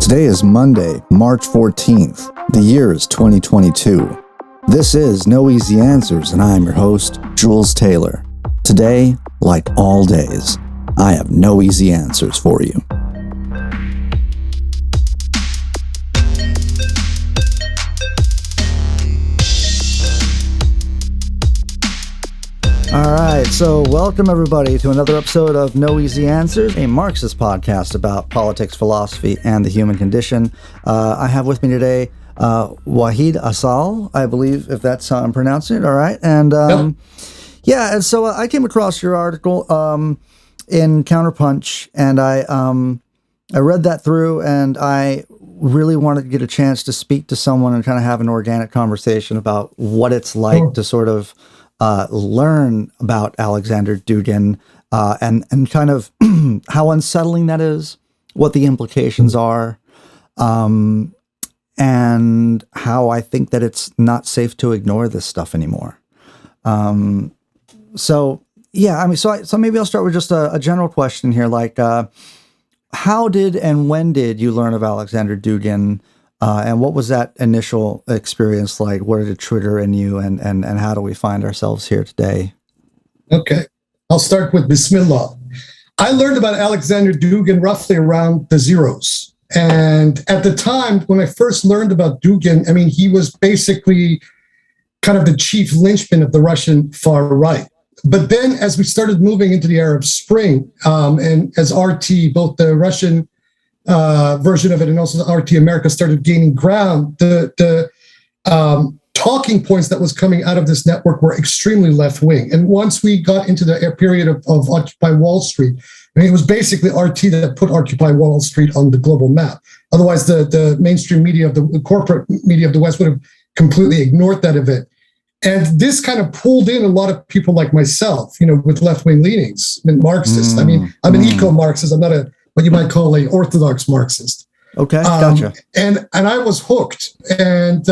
Today is Monday, March 14th. The year is 2022. This is No Easy Answers, and I'm your host, Jules Taylor. Today, like all days, I have no easy answers for you. All right, so welcome everybody to another episode of No Easy Answers, a Marxist podcast about politics, philosophy, and the human condition. I have with me today Wahid Azal, I believe, if that's how I'm pronouncing it, all right? And and so I came across your article in Counterpunch, and I read that through, and I really wanted to get a chance to speak to someone and kind of have an organic conversation about what it's like to sort of learn about Alexander Dugin and kind of how unsettling that is, what the implications are, and how I think that it's not safe to ignore this stuff anymore. So maybe I'll start with just a general question here, like how did and when did you learn of Alexander Dugin? And what was that initial experience like? What did it trigger in you, and how do we find ourselves here today? Okay, I'll start with Bismillah. I learned about Alexander Dugin roughly around the zeros. And at the time, when I first learned about Dugin, I mean, he was basically kind of the chief linchpin of the Russian far right. But then as we started moving into the Arab Spring, and as RT, both the Russian version of it and also the RT America started gaining ground, the talking points that was coming out of this network were extremely left-wing. And once we got into the period of Occupy Wall Street, I mean, it was basically RT that put Occupy Wall Street on the global map. Otherwise, the mainstream media of the corporate media of the West would have completely ignored that event. And this kind of pulled in a lot of people like myself, with left-wing leanings, and Marxist. I mean, I'm an eco-Marxist. I'm not what you might call a orthodox Marxist. Okay, gotcha. And I was hooked. And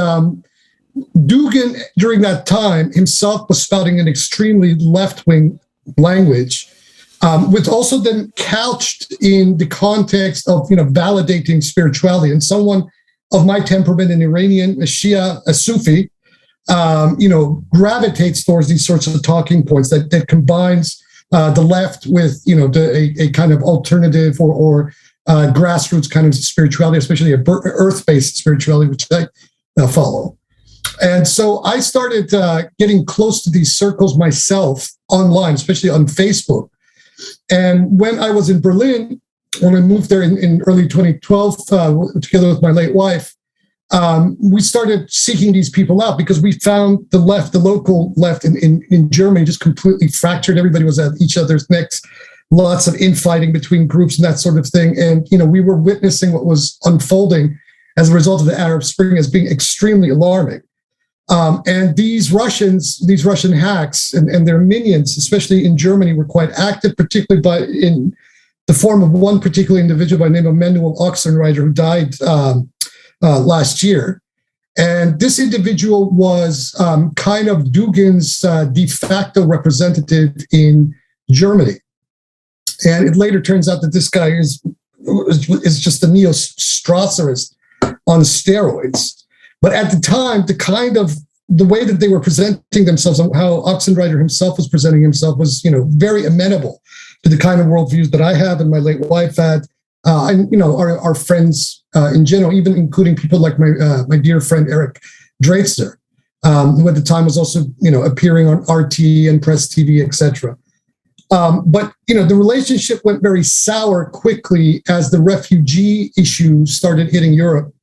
Dugin, during that time, himself was spouting an extremely left-wing language, with also then couched in the context of validating spirituality. And someone of my temperament, an Iranian, a Shia, a Sufi, gravitates towards these sorts of talking points that combines the left with, a kind of alternative or grassroots kind of spirituality, especially a earth-based spirituality, which I follow. And so I started getting close to these circles myself online, especially on Facebook. And when I was in Berlin, when I moved there in early 2012, together with my late wife, we started seeking these people out because we found the local left in Germany just completely fractured. Everybody was at each other's necks, lots of infighting between groups and that sort of thing. And, we were witnessing what was unfolding as a result of the Arab Spring as being extremely alarming. And these Russian hacks and their minions, especially in Germany, were quite active, particularly in the form of one particular individual by the name of Manuel Oxenreiter, who died last year. And this individual was kind of Dugin's de facto representative in Germany. And it later turns out that this guy is just a neo-Strasserist on steroids. But at the time, the way that they were presenting themselves and how Oxenreiter himself was presenting himself was, very amenable to the kind of worldviews that I have and my late wife had. And our friends in general, even including people like my dear friend Eric Draitzer, who at the time was also appearing on RT and Press TV, etc. But the relationship went very sour quickly as the refugee issue started hitting Europe,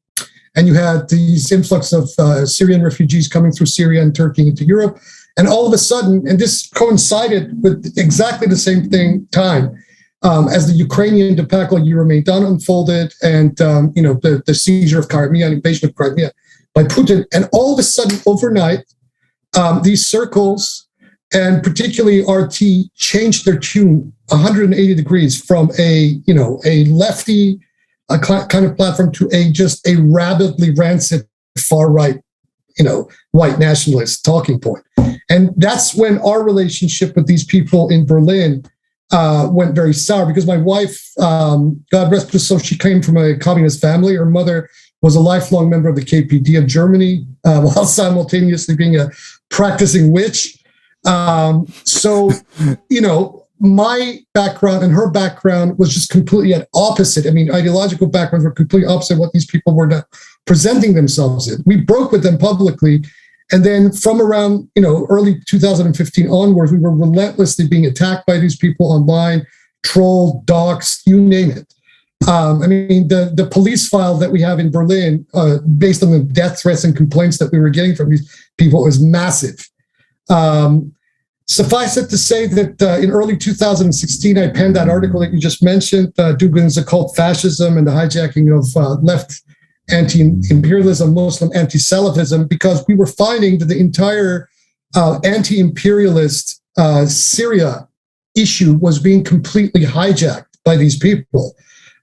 and you had these influx of Syrian refugees coming through Syria and Turkey into Europe, and all of a sudden, and this coincided with exactly the same time. As the Ukrainian debacle Euromaidan unfolded and, the seizure of Crimea and invasion of Crimea by Putin. And all of a sudden, overnight, these circles, and particularly RT, changed their tune 180 degrees from a lefty kind of platform to a rabidly rancid far-right, white nationalist talking point. And that's when our relationship with these people in Berlin went very sour because my wife, God rest her soul, she came from a communist family. Her mother was a lifelong member of the KPD of Germany, while simultaneously being a practicing witch. So, my background and her background was just completely at opposite. I mean, ideological backgrounds were completely opposite what these people were presenting themselves in. We broke with them publicly. And then from around, early 2015 onwards, we were relentlessly being attacked by these people online, trolled, doxxed, you name it. The police file that we have in Berlin, based on the death threats and complaints that we were getting from these people, is massive. Suffice it to say that in early 2016, I penned that article that you just mentioned, Dugin's Occult Fascism and the Hijacking of Left Anti-Imperialism, Muslim Anti-Salafism, because we were finding that the entire anti-imperialist Syria issue was being completely hijacked by these people,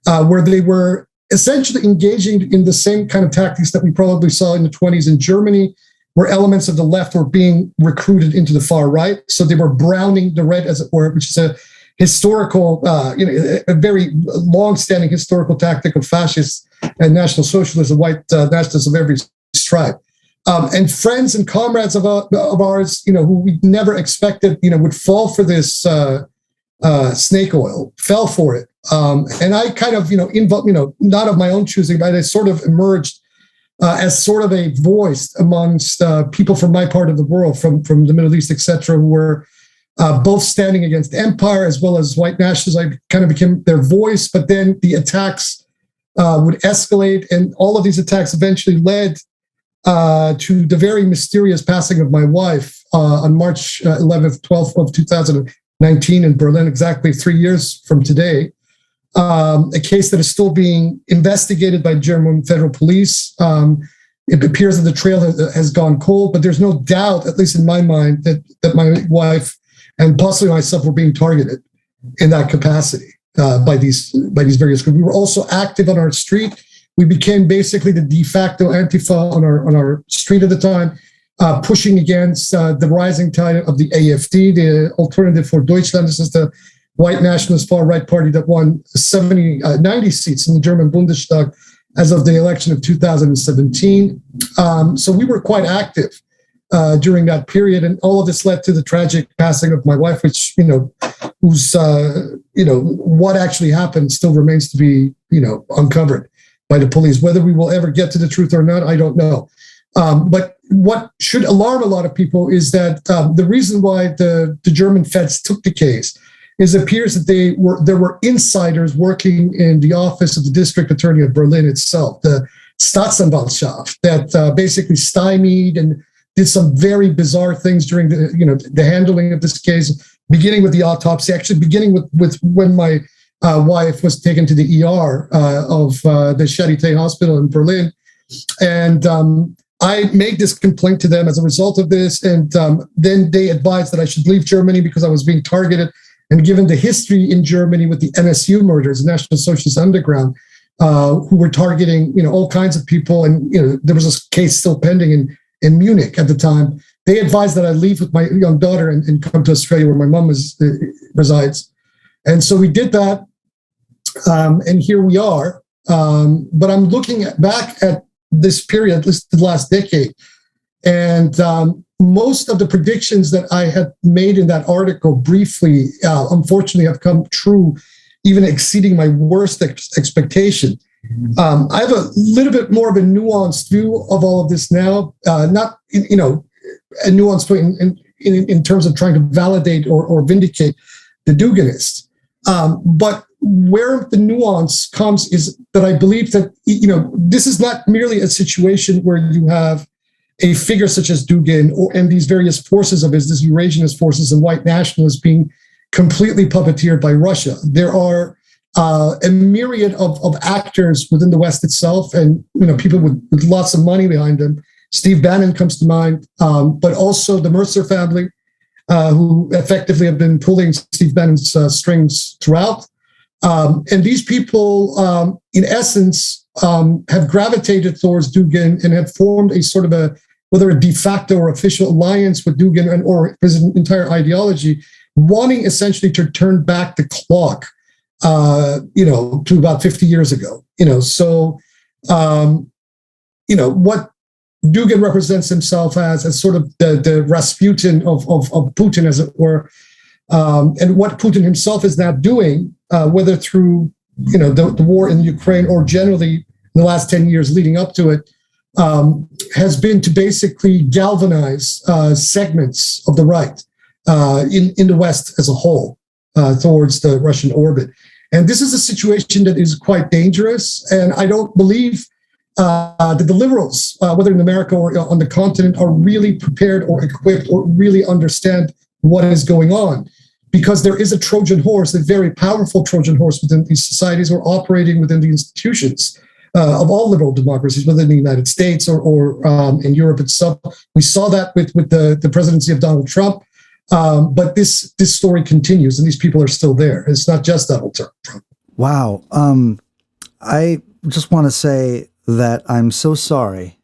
where they were essentially engaging in the same kind of tactics that we probably saw in the 20s in Germany, where elements of the left were being recruited into the far right. So they were browning the red, as it were, which is a historical, a very long-standing historical tactic of fascists and National Socialists and white nationalists of every stripe. And friends and comrades of ours, who we never expected, would fall for this snake oil, fell for it. And I kind of, not of my own choosing, but I sort of emerged as sort of a voice amongst people from my part of the world, from the Middle East, etc., who were both standing against empire as well as white nationalists. I kind of became their voice, but then the attacks would escalate, and all of these attacks eventually led to the very mysterious passing of my wife on March 11th, 12th of 2019 in Berlin, exactly 3 years from today. A case that is still being investigated by German federal police. It appears that the trail has gone cold, but there's no doubt, at least in my mind, that my wife and possibly myself were being targeted in that capacity by these various groups. We were also active on our street. We became basically the de facto Antifa on our street at the time, pushing against the rising tide of the AfD, the Alternative for Deutschland. This is the white nationalist far-right party that won 90 seats in the German Bundestag as of the election of 2017. So we were quite active during that period, and all of this led to the tragic passing of my wife, which, who's, what actually happened still remains to be, uncovered by the police. Whether we will ever get to the truth or not, I don't know. But what should alarm a lot of people is that the reason why the German feds took the case is it appears that there were insiders working in the office of the district attorney of Berlin itself, the Staatsanwaltschaft, that basically stymied and did some very bizarre things during the handling of this case, beginning with the autopsy, actually beginning with when my wife was taken to the ER of the Charité Hospital in Berlin. And I made this complaint to them as a result of this. And then they advised that I should leave Germany because I was being targeted. And given the history in Germany with the NSU murders, the National Socialist Underground, who were targeting, all kinds of people, and there was a case still pending in Munich at the time, they advised that I leave with my young daughter and come to Australia, where my mom resides. And so we did that, and here we are. But I'm looking back at this period, at least the last decade, and most of the predictions that I had made in that article briefly, unfortunately, have come true, even exceeding my worst expectation. I have a little bit more of a nuanced view of all of this now, not a nuanced view in terms of trying to validate or vindicate the Duginists. But where the nuance comes is that I believe that this is not merely a situation where you have a figure such as Dugin and these various forces of his, these Eurasianist forces and white nationalists being completely puppeteered by Russia. There are a myriad of actors within the West itself, and people with lots of money behind them. Steve Bannon comes to mind, but also the Mercer family, who effectively have been pulling Steve Bannon's strings throughout. And these people, in essence, have gravitated towards Dugin and have formed a sort of whether a de facto or official alliance with Dugin or his entire ideology, wanting essentially to turn back the clock, to about 50 years ago. What Dugin represents himself as sort of the Rasputin of Putin, as it were, and what Putin himself is now doing, whether through the war in Ukraine or generally in the last 10 years leading up to it, has been to basically galvanize segments of the right in the West as a whole towards the Russian orbit. And this is a situation that is quite dangerous, and I don't believe that the liberals, whether in America or on the continent, are really prepared or equipped or really understand what is going on. Because there is a Trojan horse, a very powerful Trojan horse within these societies or operating within the institutions of all liberal democracies, within the United States or in Europe itself. We saw that with the presidency of Donald Trump. But this story continues, and these people are still there. It's not just Donald Trump. Wow. I just want to say that I'm so sorry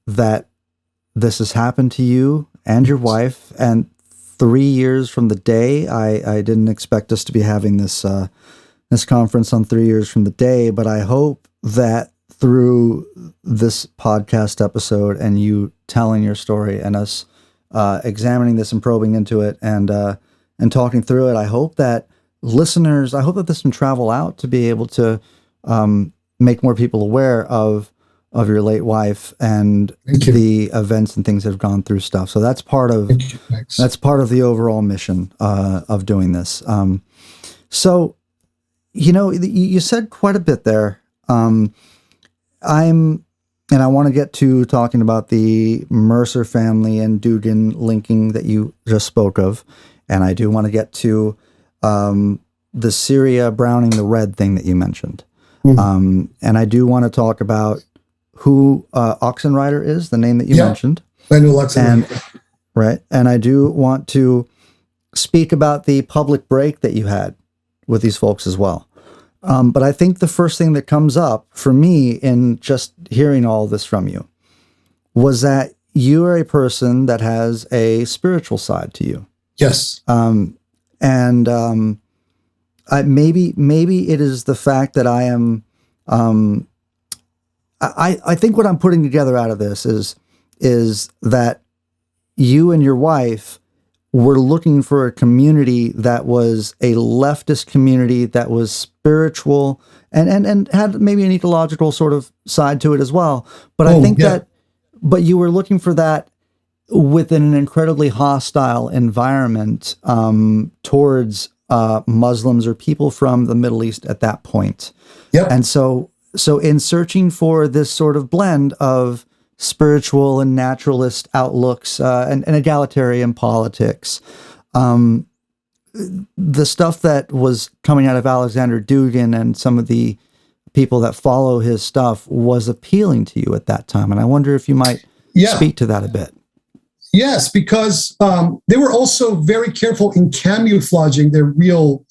that this has happened to you and your wife, and 3 years from the day. I didn't expect us to be having this conference on 3 years from the day, but I hope that through this podcast episode and you telling your story and us examining this and probing into it and talking through it, I hope that this can travel out to be able to make more people aware of your late wife and the events and things that have gone through stuff. So that's part of the overall mission of doing this. So, you said quite a bit there. And I want to get to talking about the Mercer family and Dugin linking that you just spoke of. And I do want to get to the Syria Browning the Red thing that you mentioned. And I do want to talk about who Oxenrider is, the name that you mentioned. I know Oxenrider. Right. And I do want to speak about the public break that you had with these folks as well. But I think the first thing that comes up for me in just hearing all this from you was that you are a person that has a spiritual side to you. Yes. Maybe it is the fact that I am, I think what I'm putting together out of this is that you and your wife were looking for a community that was a leftist community that was spiritual and had maybe an ecological sort of side to it as well. But I think but you were looking for that within an incredibly hostile environment towards Muslims or people from the Middle East at that point. Yep. And so in searching for this sort of blend of spiritual and naturalist outlooks and egalitarian politics, the stuff that was coming out of Alexander Dugin and some of the people that follow his stuff was appealing to you at that time. And I wonder if you might speak to that a bit. Yes, because they were also very careful in camouflaging their real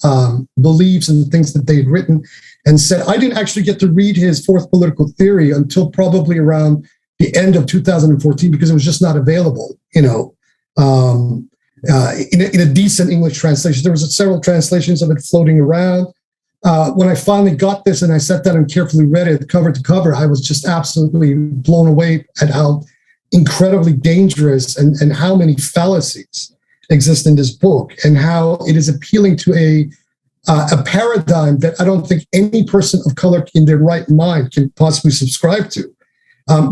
beliefs and things that they had written and said. I didn't actually get to read his Fourth Political Theory until probably around the end of 2014 because it was just not available, in a decent English translation. There was several translations of it floating around. When I finally got this and I sat down and carefully read it cover to cover, I was just absolutely blown away at how incredibly dangerous and how many fallacies exist in this book and how it is appealing to a paradigm that I don't think any person of color in their right mind can possibly subscribe to.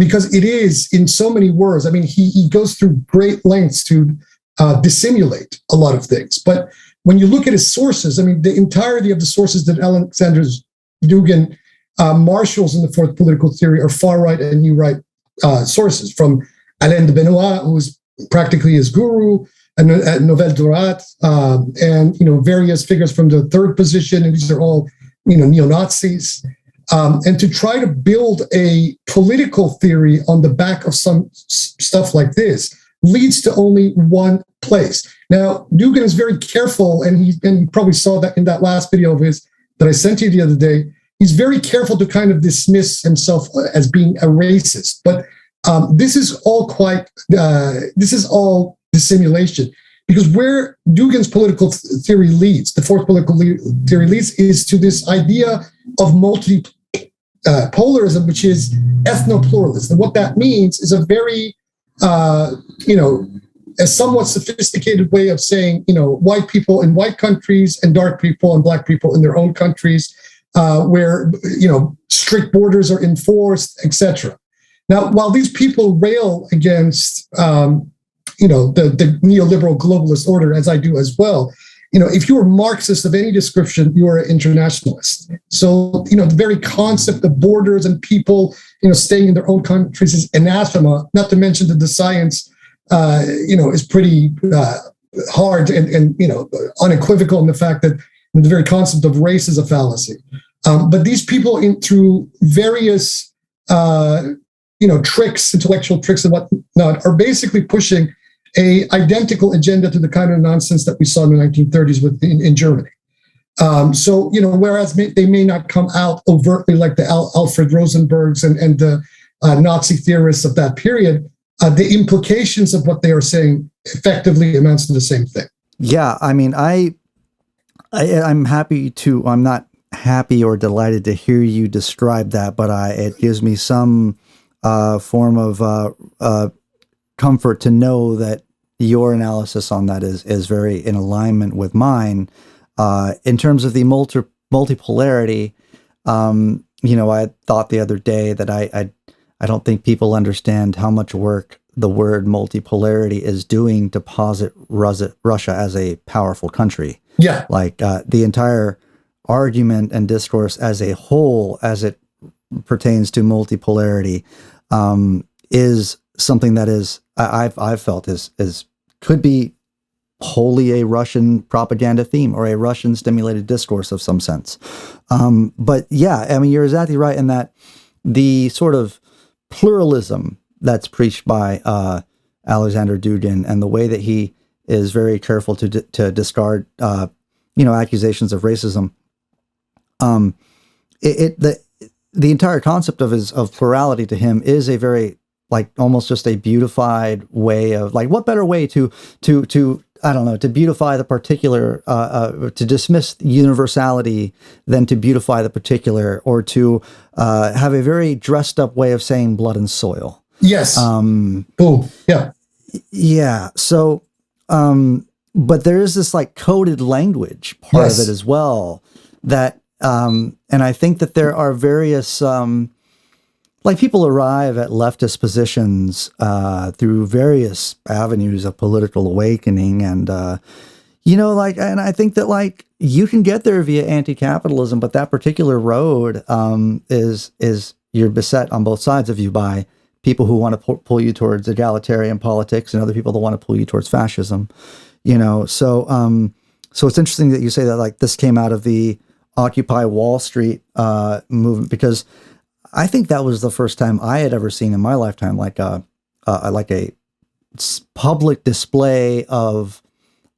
Because it is, in so many words, I mean, he goes through great lengths to dissimulate a lot of things. But when you look at his sources, I mean, the entirety of the sources that Alexander Dugin marshals in the Fourth Political Theory are far-right and new-right sources, from Alain de Benoit, who is practically his guru, and Nouvelle Droite, and various figures from the third position, and these are all neo-Nazis. And to try to build a political theory on the back of some stuff like this leads to only one place. Now, Dugin is very careful, and you probably saw that in that last video of his that I sent you the other day. He's very careful to kind of dismiss himself as being a racist. But this is all dissimulation. because where Dugin's political theory leads, the fourth political theory leads, is to this idea of multi-polarism, which is ethno-pluralism. And what that means is a very, a somewhat sophisticated way of saying, white people in white countries and dark people and black people in their own countries, where, strict borders are enforced, etc. Now, while these people rail against, the neoliberal globalist order, as I do as well, if you're a Marxist of any description, you are an internationalist. So, the very concept of borders and people, staying in their own countries is anathema, not to mention that the science, is pretty hard and unequivocal in the fact that the very concept of race is a fallacy. But these people, through various, tricks, intellectual tricks and whatnot, are basically pushing a identical agenda to the kind of nonsense that we saw in the 1930s in Germany. Whereas they may not come out overtly like the Alfred Rosenbergs and the Nazi theorists of that period, the implications of what they are saying effectively amounts to the same thing. Yeah, I mean, I'm not happy or delighted to hear you describe that, but it gives me some form of comfort to know that your analysis on that is very in alignment with mine. In terms of the multipolarity, I thought the other day that I don't think people understand how much work the word multipolarity is doing to posit Russia as a powerful country. Yeah. Like the entire argument and discourse as a whole, as it pertains to multipolarity, is something that is I've felt is could be wholly a Russian propaganda theme or a Russian stimulated discourse of some sense. But yeah, I mean, you're exactly right in that the sort of pluralism that's preached by Alexander Dugin and the way that he is very careful to discard, accusations of racism. The entire concept of plurality to him is a very, like, almost just a beautified way of, like, what better way to I don't know, to beautify the particular, to dismiss universality than to beautify the particular, or to have a very dressed up way of saying blood and soil. Yes. Yeah. Yeah. So, but there is this like coded language part of it as well that, and I think that there are various, like, people arrive at leftist positions through various avenues of political awakening, and and I think that, like, you can get there via anti-capitalism, but that particular road is you're beset on both sides of you by people who want to pull you towards egalitarian politics and other people that want to pull you towards fascism. So it's interesting that you say that, like, this came out of the Occupy Wall Street movement, because I think that was the first time I had ever seen in my lifetime like a public display of,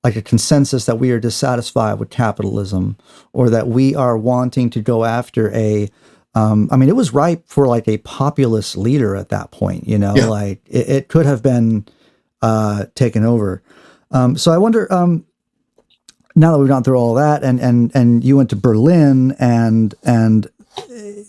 like, a consensus that we are dissatisfied with capitalism, or that we are wanting to go after it was ripe for, like, a populist leader at that point, like it could have been taken over. So I wonder, now that we've gone through all that, and you went to Berlin, and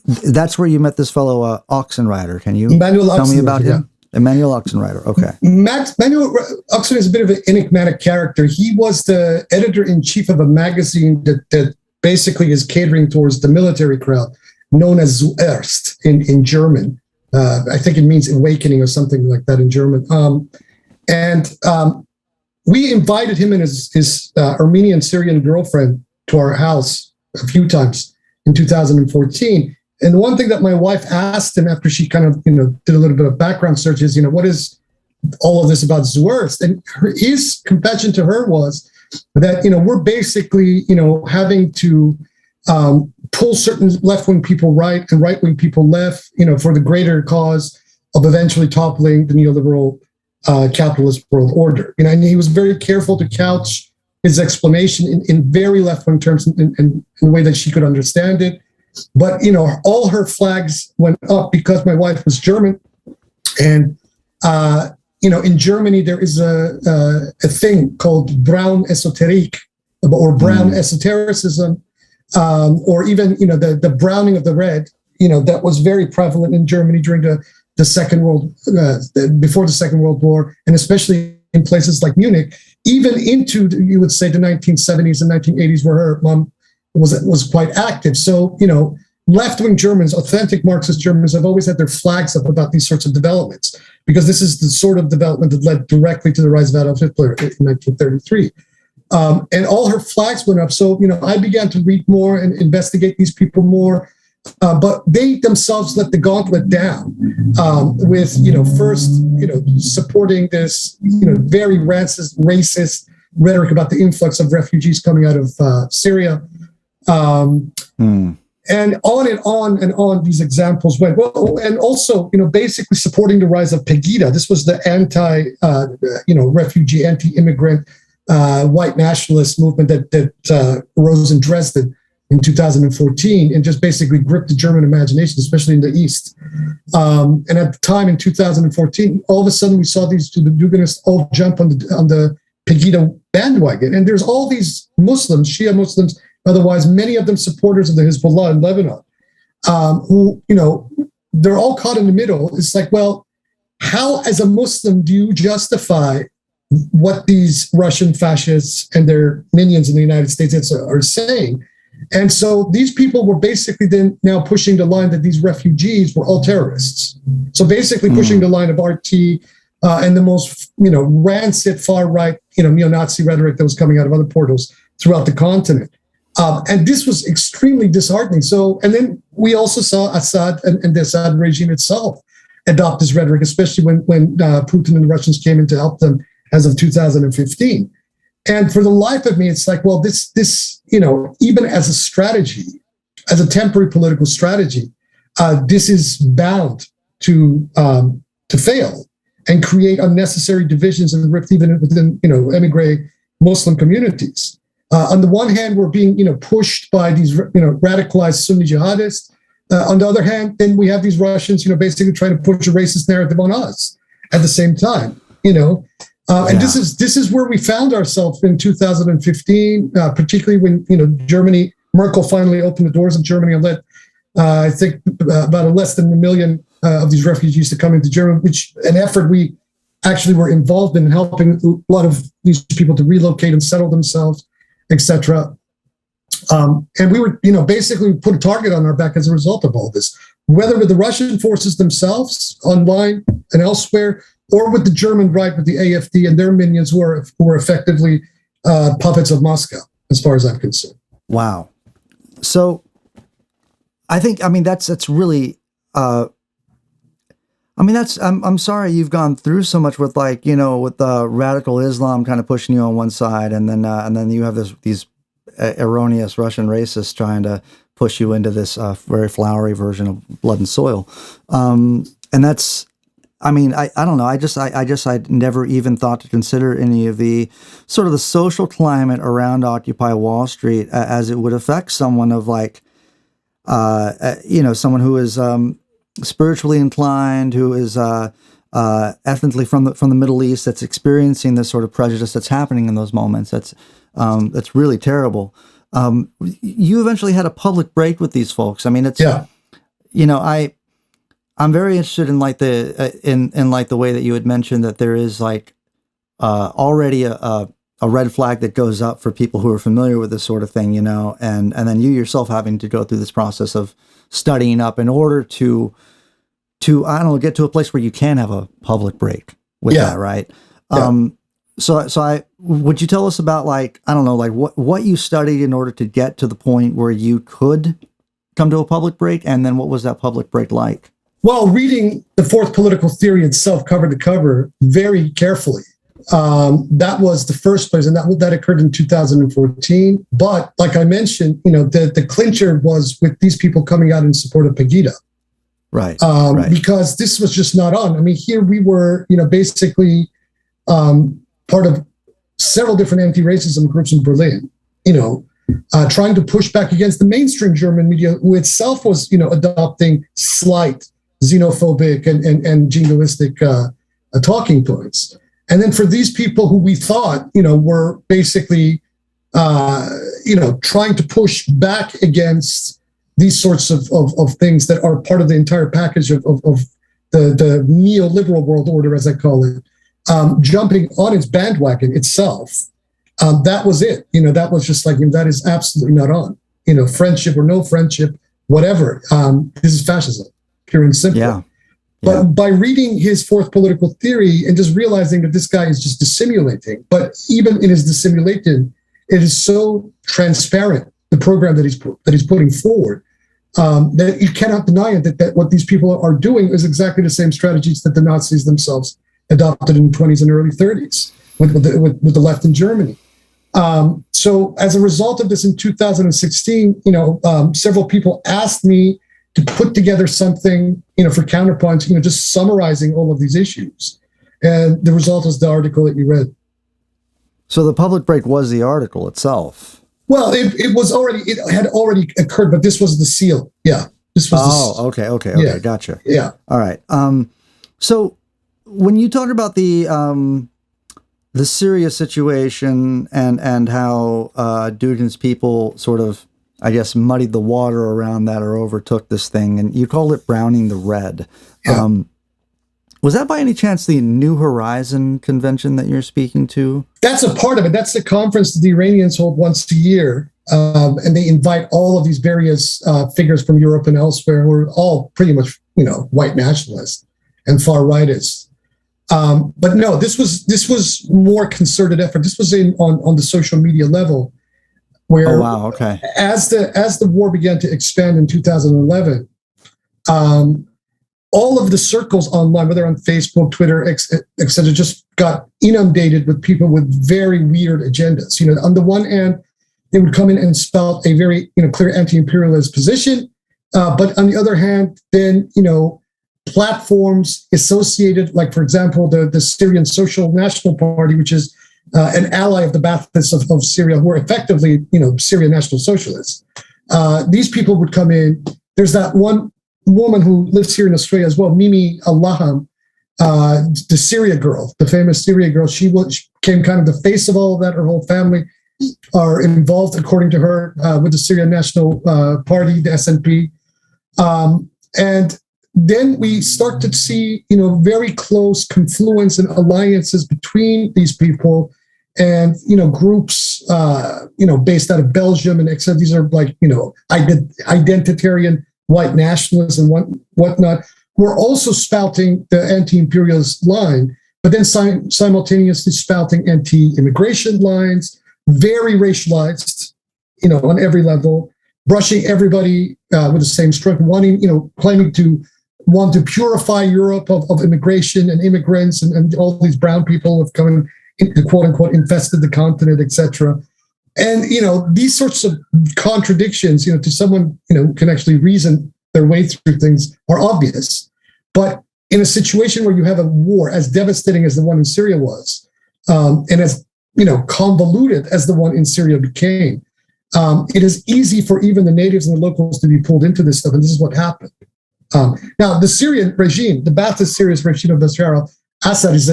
that's where you met this fellow Oxenreiter. Can you tell me about him? Emanuel Oxenreiter. Okay. Emanuel Oxenreiter is a bit of an enigmatic character. He was the editor-in-chief of a magazine that basically is catering towards the military crowd, known as Zuerst in German. I think it means awakening or something like that in German. We invited him and his Armenian Syrian girlfriend to our house a few times in 2014. And the one thing that my wife asked him after she kind of, did a little bit of background search is, what is all of this about Zuerst? And his confession to her was that, we're basically, having to pull certain left-wing people right and right-wing people left, for the greater cause of eventually toppling the neoliberal capitalist world order. And he was very careful to couch his explanation in very left-wing terms, in the way that she could understand it. But, all her flags went up because my wife was German. And, in Germany, there is a thing called brown esoteric or brown esotericism, or even, the browning of the red, that was very prevalent in Germany during the Second World, before the Second World War, and especially in places like Munich, even into, you would say, the 1970s and 1980s, where her mom was quite active. So, left-wing Germans, authentic Marxist Germans, have always had their flags up about these sorts of developments, because this is the sort of development that led directly to the rise of Adolf Hitler in 1933. And all her flags went up. So, I began to read more and investigate these people more. But they themselves let the gauntlet down with, first, supporting this, very racist rhetoric about the influx of refugees coming out of Syria. And on these examples went. Well, and also, basically supporting the rise of Pegida. This was the refugee, anti-immigrant, white nationalist movement that rose in Dresden in 2014, and just basically gripped the German imagination, especially in the East. And at the time, in 2014, all of a sudden we saw the Duginists all jump on the Pegida bandwagon. And there's all these Muslims, Shia Muslims, otherwise many of them supporters of the Hezbollah in Lebanon, who, they're all caught in the middle. It's like, well, how as a Muslim do you justify what these Russian fascists and their minions in the United States are saying? And so these people were basically then now pushing the line that these refugees were all terrorists. So basically pushing the line of RT and the most, rancid far-right, neo-Nazi rhetoric that was coming out of other portals throughout the continent. And this was extremely disheartening. So, and then we also saw Assad and the Assad regime itself adopt this rhetoric, especially when Putin and the Russians came in to help them as of 2015. And for the life of me, it's like, well, this even as a strategy, as a temporary political strategy, this is bound to fail and create unnecessary divisions and rift even within, emigre Muslim communities. On the one hand, we're being, pushed by these, radicalized Sunni jihadists. On the other hand, then we have these Russians, basically trying to push a racist narrative on us at the same time, And this is where we found ourselves in 2015, particularly when, Germany, Merkel finally opened the doors of Germany and let, I think, about less than 1 million of these refugees to come into Germany, which an effort we actually were involved in helping a lot of these people to relocate and settle themselves, etc. And we were, basically put a target on our back as a result of all this, whether with the Russian forces themselves online and elsewhere, or with the German right, with the AfD and their minions who are effectively puppets of Moscow, as far as I'm concerned. Wow. So I think, that's really, I'm sorry you've gone through so much with with radical Islam kind of pushing you on one side, and then you have these erroneous Russian racists trying to push you into this very flowery version of Blood and Soil. And that's, I don't know. I never even thought to consider any of the sort of the social climate around Occupy Wall Street as it would affect someone of someone who is spiritually inclined, who is ethnically from the Middle East, that's experiencing this sort of prejudice that's happening in those moments. That's really terrible. You eventually had a public break with these folks. I'm very interested in the way that you had mentioned that there is already a red flag that goes up for people who are familiar with this sort of thing, and then you yourself having to go through this process of studying up in order to get to a place where you can have a public break with that, right? Yeah. So would you tell us about what you studied in order to get to the point where you could come to a public break, and then what was that public break like? Well, reading the Fourth Political Theory itself cover to cover very carefully. That was the first place, and that occurred in 2014. But like I mentioned, the clincher was with these people coming out in support of Pegida. Right. Because this was just not on. Here we were, basically part of several different anti-racism groups in Berlin, trying to push back against the mainstream German media, who itself was, adopting slight xenophobic and jingoistic talking points. And then for these people who we thought, were basically, trying to push back against these sorts of things that are part of the entire package of the neoliberal world order, as I call it, jumping on its bandwagon itself. That was it. That was just like, that is absolutely not on. Friendship or no friendship, whatever. This is fascism, pure and simple. Yeah. But by reading his fourth political theory and just realizing that this guy is just dissimulating, but even in his dissimulation, it is so transparent, the program that he's putting forward, that you cannot deny it, that what these people are doing is exactly the same strategies that the Nazis themselves adopted in the 20s and early 30s with the left in Germany. So as a result of this in 2016, several people asked me to put together something, for Counterpoint, just summarizing all of these issues. And the result is the article that you read. So the public break was the article itself. Well, it had already occurred, but this was the seal. Yeah. This was okay. Yeah. Gotcha. Yeah. All right. So when you talk about the Syria situation and how Dugin's people sort of, I guess, muddied the water around that or overtook this thing, and you called it browning the red. Yeah. Was that by any chance the New Horizon convention that you're speaking to? That's a part of it. That's the conference that the Iranians hold once a year. And they invite all of these various figures from Europe and elsewhere who are all pretty much, white nationalists and far rightists. But no, this was more concerted effort. This was on the social media level, where as the war began to expand in 2011, all of the circles online, whether on Facebook, Twitter, etc., just got inundated with people with very weird agendas. On the one hand, they would come in and spout a very clear anti-imperialist position, but on the other hand, then platforms associated, like for example, the Syrian Social National Party, which is an ally of the Baathists of Syria, who are effectively Syrian National Socialists. These people would come in. There's that one woman who lives here in Australia as well, Mimi Allaham, the Syria girl, the famous Syria girl. She became kind of the face of all of that. Her whole family are involved, according to her, with the Syrian National Party, the SNP. And then we start to see, very close confluence and alliances between these people and, groups, based out of Belgium and etc. These are like, identitarian white nationalists and whatnot, who are also spouting the anti-imperialist line, but then simultaneously spouting anti-immigration lines, very racialized, on every level, brushing everybody with the same stroke, claiming to want to purify Europe of immigration and immigrants and all these brown people who have come in, quote unquote, infested the continent, etc. And, these sorts of contradictions, to someone, who can actually reason their way through things are obvious. But in a situation where you have a war as devastating as the one in Syria was, and as, convoluted as the one in Syria became, it is easy for even the natives and the locals to be pulled into this stuff. And this is what happened. Now, the Syrian regime, the Ba'athist Syrian regime of Bashar al-Assad is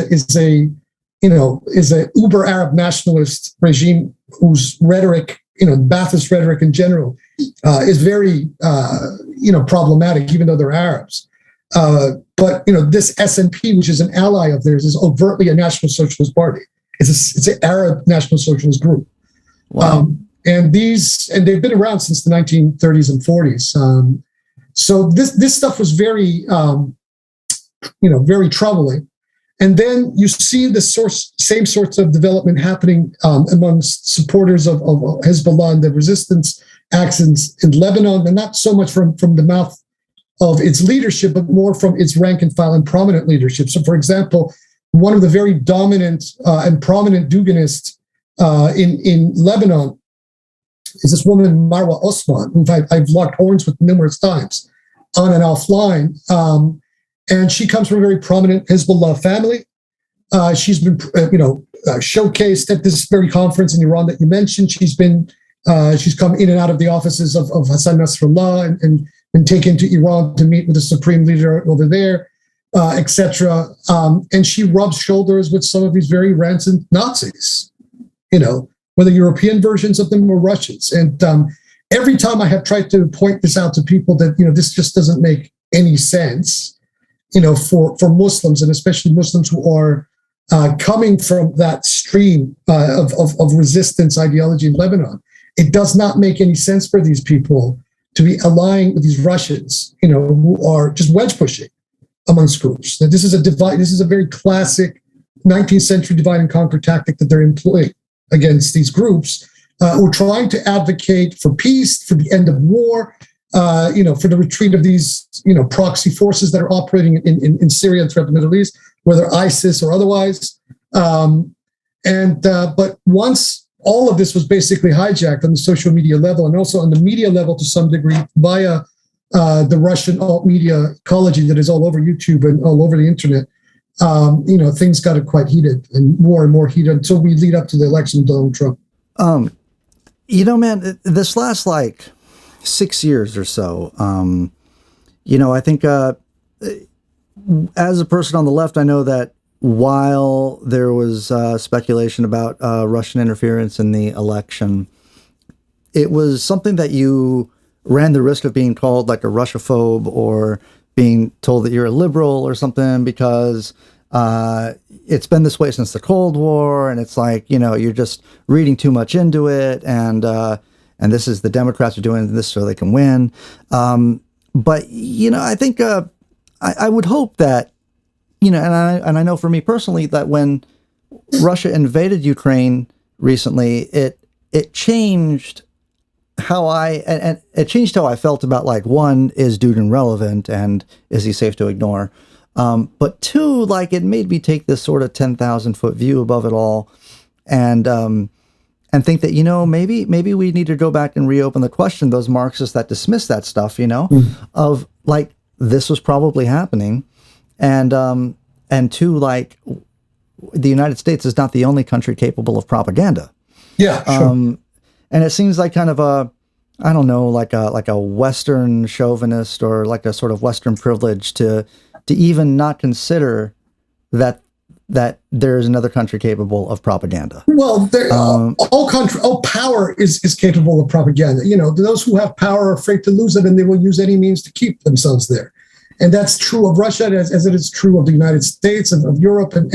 a uber Arab nationalist regime whose rhetoric, Ba'athist rhetoric in general, is very, problematic, even though they're Arabs. But this SNP, which is an ally of theirs, is overtly a National Socialist Party. It's an Arab National Socialist group. Wow. And they've been around since the 1930s and 40s. So this stuff was very, very troubling. And then you see the same sorts of development happening amongst supporters of Hezbollah and the resistance actions in Lebanon, and not so much from the mouth of its leadership, but more from its rank and file and prominent leadership. So, for example, one of the very dominant and prominent Duginists in Lebanon is this woman, Marwa Osman, who I've locked horns with numerous times on and offline. And she comes from a very prominent Hezbollah family. She's been, showcased at this very conference in Iran that you mentioned. She's come in and out of the offices of Hassan Nasrallah and taken to Iran to meet with the supreme leader over there. etc. And she rubs shoulders with some of these very rancid Nazis, whether European versions of them or Russians. And every time I have tried to point this out to people that, this just doesn't make any sense, for Muslims, and especially Muslims who are coming from that stream of resistance ideology in Lebanon, it does not make any sense for these people to be allying with these Russians, who are just wedge pushing amongst groups. That this is a very classic 19th century divide and conquer tactic that they're employing against these groups who are trying to advocate for peace, for the end of war, for the retreat of these, proxy forces that are operating in Syria and throughout the Middle East, whether ISIS or otherwise. But once all of this was basically hijacked on the social media level and also on the media level to some degree via the Russian alt media ecology that is all over YouTube and all over the internet, things got quite heated and more heated until we lead up to the election of Donald Trump. Man, this last 6 years or so, I think as a person on the left, I know that while there was speculation about Russian interference in the election, it was something that you ran the risk of being called like a Russophobe or being told that you're a liberal or something because it's been this way since the Cold War, and it's you're just reading too much into it, and this is the Democrats are doing this so they can win. But I think I would hope that and I know for me personally that when Russia invaded Ukraine recently, it changed how it changed how I felt about one, is Dugin relevant and is he safe to ignore? But two, it made me take this sort of 10,000-foot view above it all, and think that maybe we need to go back and reopen the question. Those Marxists that dismiss that stuff, of this was probably happening, and two, the United States is not the only country capable of propaganda. Yeah, sure. And it seems like kind of a Western chauvinist or a sort of Western privilege to even not consider that there is another country capable of propaganda. Well, all power is capable of propaganda. Those who have power are afraid to lose it, and they will use any means to keep themselves there. And that's true of Russia as it is true of the United States and of Europe and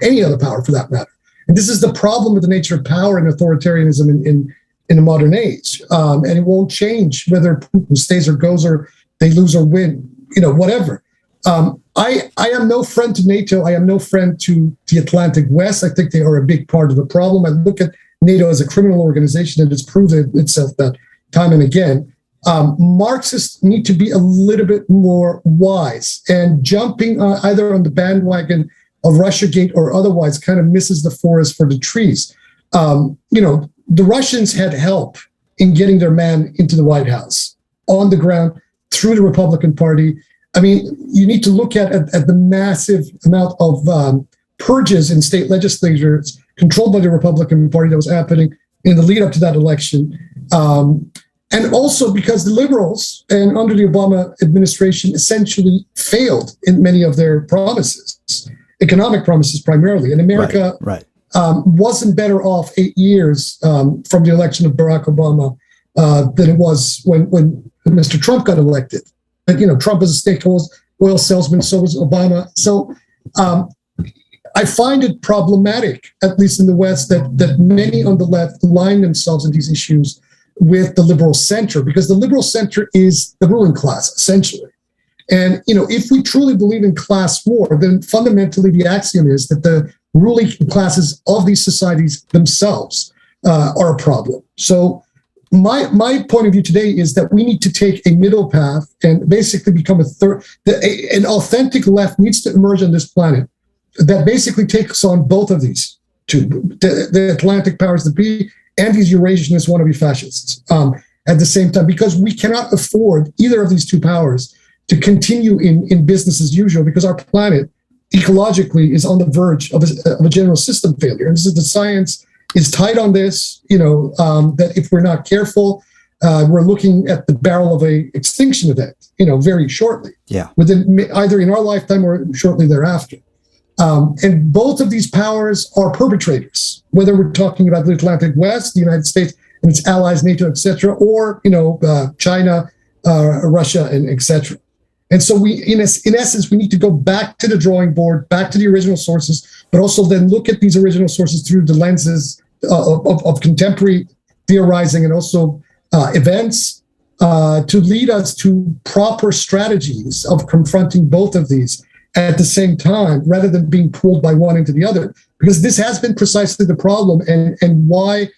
any other power for that matter. And this is the problem with the nature of power and authoritarianism in the modern age. And it won't change whether Putin stays or goes or they lose or win, whatever. I am no friend to NATO. I am no friend to the Atlantic West. I think they are a big part of the problem. I look at NATO as a criminal organization that has proven itself that time and again. Marxists need to be a little bit more wise, and jumping either on the bandwagon of Russiagate or otherwise kind of misses the forest for the trees. The Russians had help in getting their man into the White House on the ground through the Republican Party. I mean, you need to look at the massive amount of purges in state legislatures controlled by the Republican Party that was happening in the lead up to that election. And also because the liberals and under the Obama administration essentially failed in many of their promises, economic promises primarily. And America wasn't better off 8 years from the election of Barack Obama than it was when Mr. Trump got elected. And, Trump was a snake oil salesman, so was Obama. So I find it problematic, at least in the West, that many on the left align themselves in these issues with the liberal center, because the liberal center is the ruling class, essentially. And, if we truly believe in class war, then fundamentally the axiom is that the ruling classes of these societies themselves are a problem. So my point of view today is that we need to take a middle path and basically become an authentic left needs to emerge on this planet that basically takes on both of these two, the Atlantic powers that be and these Eurasianist wannabe fascists at the same time, because we cannot afford either of these two powers to continue in business as usual, because our planet ecologically is on the verge of a general system failure. And this is the science is tight on this, that if we're not careful, we're looking at the barrel of a extinction event, very shortly. Yeah. Within either in our lifetime or shortly thereafter. And both of these powers are perpetrators, whether we're talking about the Atlantic West, the United States and its allies, NATO, etc., or China, Russia, and etc. And so we, in essence, we need to go back to the drawing board, back to the original sources, but also then look at these original sources through the lenses of contemporary theorizing and also events to lead us to proper strategies of confronting both of these at the same time, rather than being pulled by one into the other. Because this has been precisely the problem, and why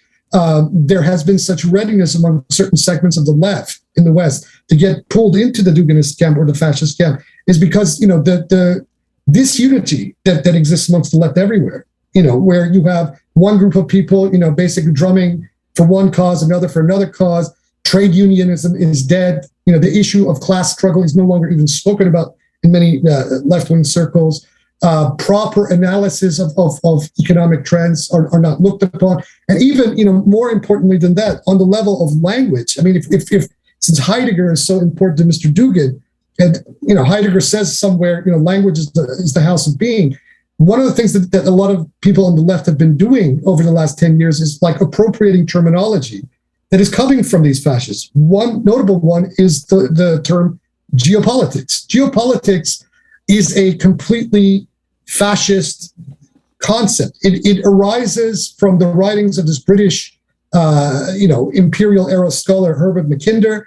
there has been such readiness among certain segments of the left in the West to get pulled into the Duginist camp or the fascist camp, is because the disunity that exists amongst the left everywhere. Where you have one group of people, basically drumming for one cause, another for another cause. Trade unionism is dead. The issue of class struggle is no longer even spoken about in many left-wing circles. Proper analysis of economic trends are not looked upon. And even, more importantly than that, on the level of language. I mean, if since Heidegger is so important to Mr. Dugin, and, Heidegger says somewhere, language is the house of being. One of the things that a lot of people on the left have been doing over the last 10 years is like appropriating terminology that is coming from these fascists. One notable one is the term geopolitics. Geopolitics is a completely fascist concept. It arises from the writings of this British, imperial era scholar Herbert Mackinder,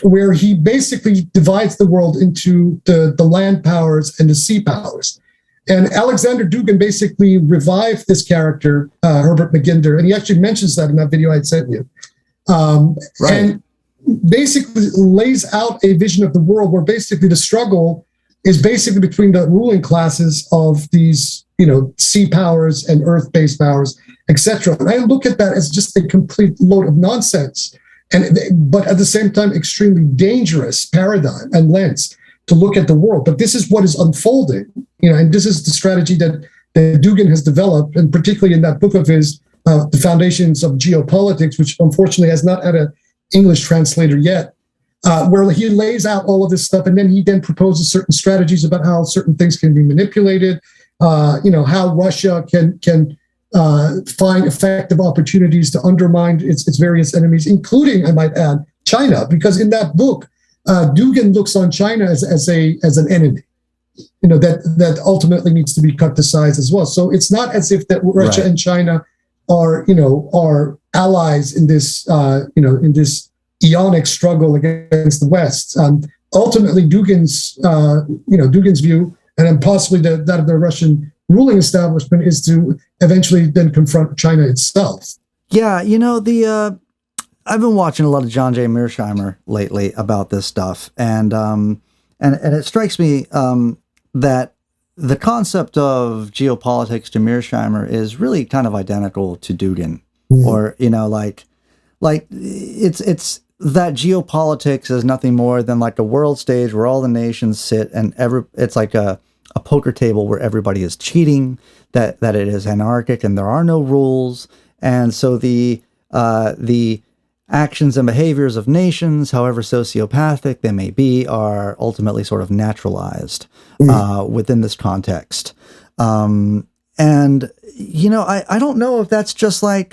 where he basically divides the world into the land powers and the sea powers. And Alexander Dugin basically revived this character, Herbert Mackinder, and he actually mentions that in that video I sent you. Right. And basically lays out a vision of the world where basically the struggle is basically between the ruling classes of these, sea powers and earth-based powers, etc. And I look at that as just a complete load of nonsense, but at the same time, extremely dangerous paradigm and lens to look at the world. But this is what is unfolding, and this is the strategy that Dugin has developed, and particularly in that book of his, The Foundations of Geopolitics, which unfortunately has not had an English translator yet, where he lays out all of this stuff, and then he proposes certain strategies about how certain things can be manipulated, how Russia can find effective opportunities to undermine its various enemies, including, I might add, China, because in that book, Dugin looks on China as an enemy, that ultimately needs to be cut to size as well. So it's not as if that Russia and China are allies in this eonic struggle against the West. Ultimately, Dugin's view, and then possibly that of the Russian ruling establishment, is to eventually then confront China itself. Yeah, I've been watching a lot of John J. Mearsheimer lately about this stuff, and it strikes me that the concept of geopolitics to Mearsheimer is really kind of identical to Dugin, or it's that geopolitics is nothing more than like a world stage where all the nations sit, and it's like a poker table where everybody is cheating, that it is anarchic and there are no rules, and so the actions and behaviors of nations, however sociopathic they may be, are ultimately sort of naturalized within this context. And, I don't know if that's just like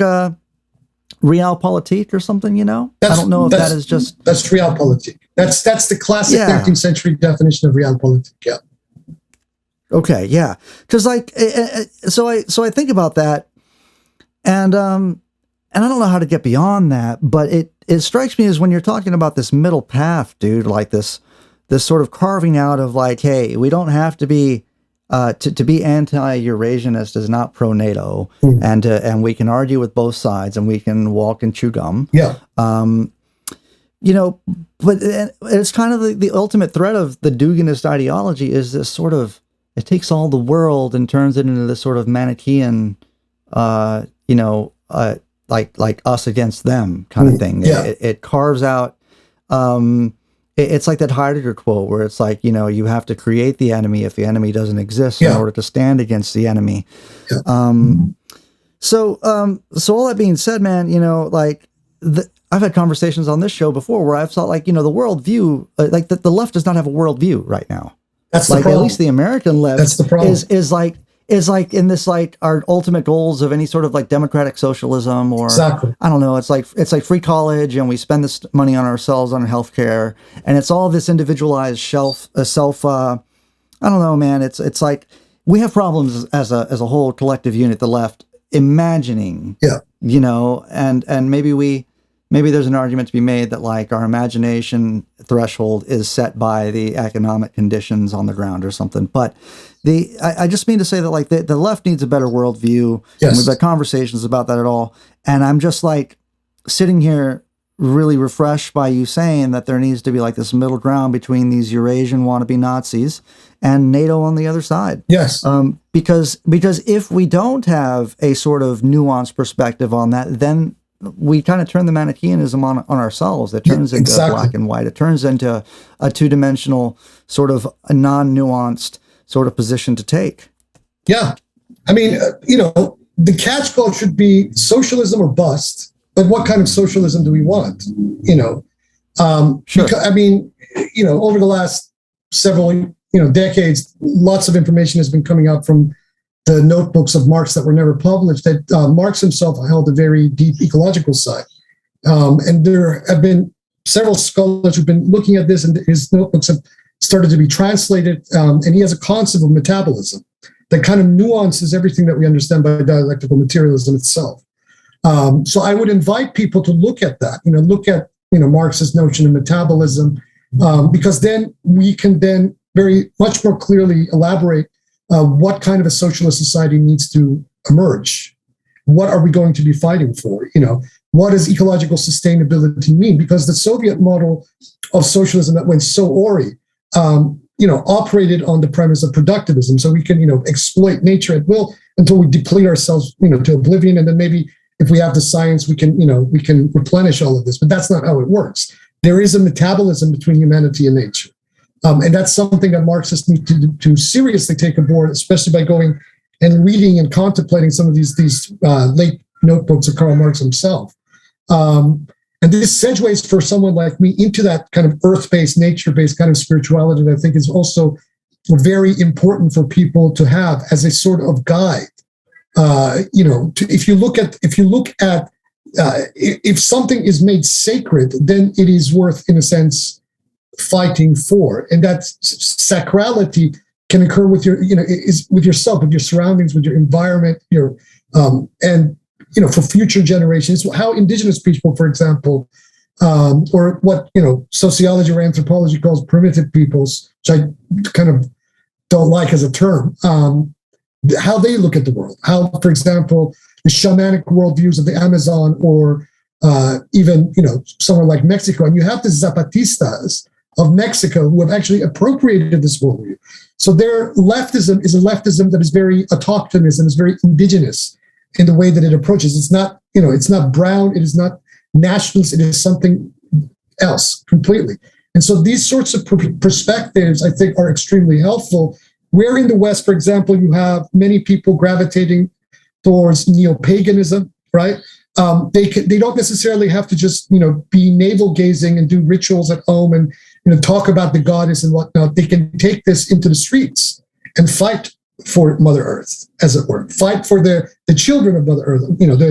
realpolitik or something, I don't know if that is just... That's realpolitik. That's the classic 19th century definition of realpolitik, yeah. Okay, yeah. Because so I think about that, and I don't know how to get beyond that, but it strikes me as when you're talking about this middle path, dude, like this sort of carving out of like, hey, we don't have to be to be anti-Eurasianist is not pro-NATO, and we can argue with both sides and we can walk and chew gum. Yeah. But it's kind of the ultimate threat of the Duginist ideology is this sort of, it takes all the world and turns it into this sort of Manichaean, like us against them kind of thing. Yeah. It carves out, it's like that Heidegger quote where it's like, you have to create the enemy if the enemy doesn't exist in order to stand against the enemy. Yeah. So all that being said, man, like I've had conversations on this show before where I've thought like, the worldview, like the left does not have a worldview right now. That's the like problem. At least the American left That's the problem. is like in this, like our ultimate goals of any sort of like democratic socialism, or Exactly. I don't know. It's like free college, and we spend this money on ourselves on healthcare, and it's all this individualized self. I don't know, man. It's like we have problems as a whole collective unit, the left, imagining. Yeah. And maybe there's an argument to be made that like our imagination threshold is set by the economic conditions on the ground or something. But I just mean to say that like the left needs a better worldview. Yes. And we've had conversations about that at all. And I'm just like sitting here really refreshed by you saying that there needs to be like this middle ground between these Eurasian wannabe Nazis and NATO on the other side. Yes. Because if we don't have a sort of nuanced perspective on that, then we kind of turn the Manichaeanism on ourselves. It turns into black and white. It turns into a two-dimensional sort of a non-nuanced sort of position to take. Yeah. I mean, the catch-call should be socialism or bust, but what kind of socialism do we want? Sure. Because, over the last several, decades, lots of information has been coming out from the notebooks of Marx that were never published, that Marx himself held a very deep ecological side. And there have been several scholars who've been looking at this, and his notebooks have started to be translated. And he has a concept of metabolism that kind of nuances everything that we understand by dialectical materialism itself. So I would invite people to look at that, look at, Marx's notion of metabolism, because then we can then very much more clearly elaborate what kind of a socialist society needs to emerge. What are we going to be fighting for? What does ecological sustainability mean? Because the Soviet model of socialism that went so awry, operated on the premise of productivism. So we can, exploit nature at will until we deplete ourselves, to oblivion. And then maybe if we have the science, we can replenish all of this. But that's not how it works. There is a metabolism between humanity and nature. And that's something that Marxists need to seriously take aboard, especially by going and reading and contemplating some of these late notebooks of Karl Marx himself. And this segues for someone like me into that kind of earth-based, nature-based kind of spirituality that I think is also very important for people to have as a sort of guide. If something is made sacred, then it is worth, in a sense, fighting for. And that sacrality can occur with with yourself, with your surroundings, with your environment, for future generations. How indigenous people, for example, or what sociology or anthropology calls primitive peoples, which I kind of don't like as a term, how they look at the world. How, for example, the shamanic worldviews of the Amazon, or even somewhere like Mexico, and you have the Zapatistas of Mexico who have actually appropriated this worldview. So their leftism is a leftism that is very autochthonous and is very indigenous in the way that it approaches. It's not, it's not brown, it is not nationalist, it is something else completely. And so these sorts of perspectives, I think, are extremely helpful. Where in the West, for example, you have many people gravitating towards neo-paganism, right? They don't necessarily have to just, be navel gazing and do rituals at home and, talk about the goddess and whatnot. They can take this into the streets and fight for Mother Earth, as it were, fight for the children of Mother Earth,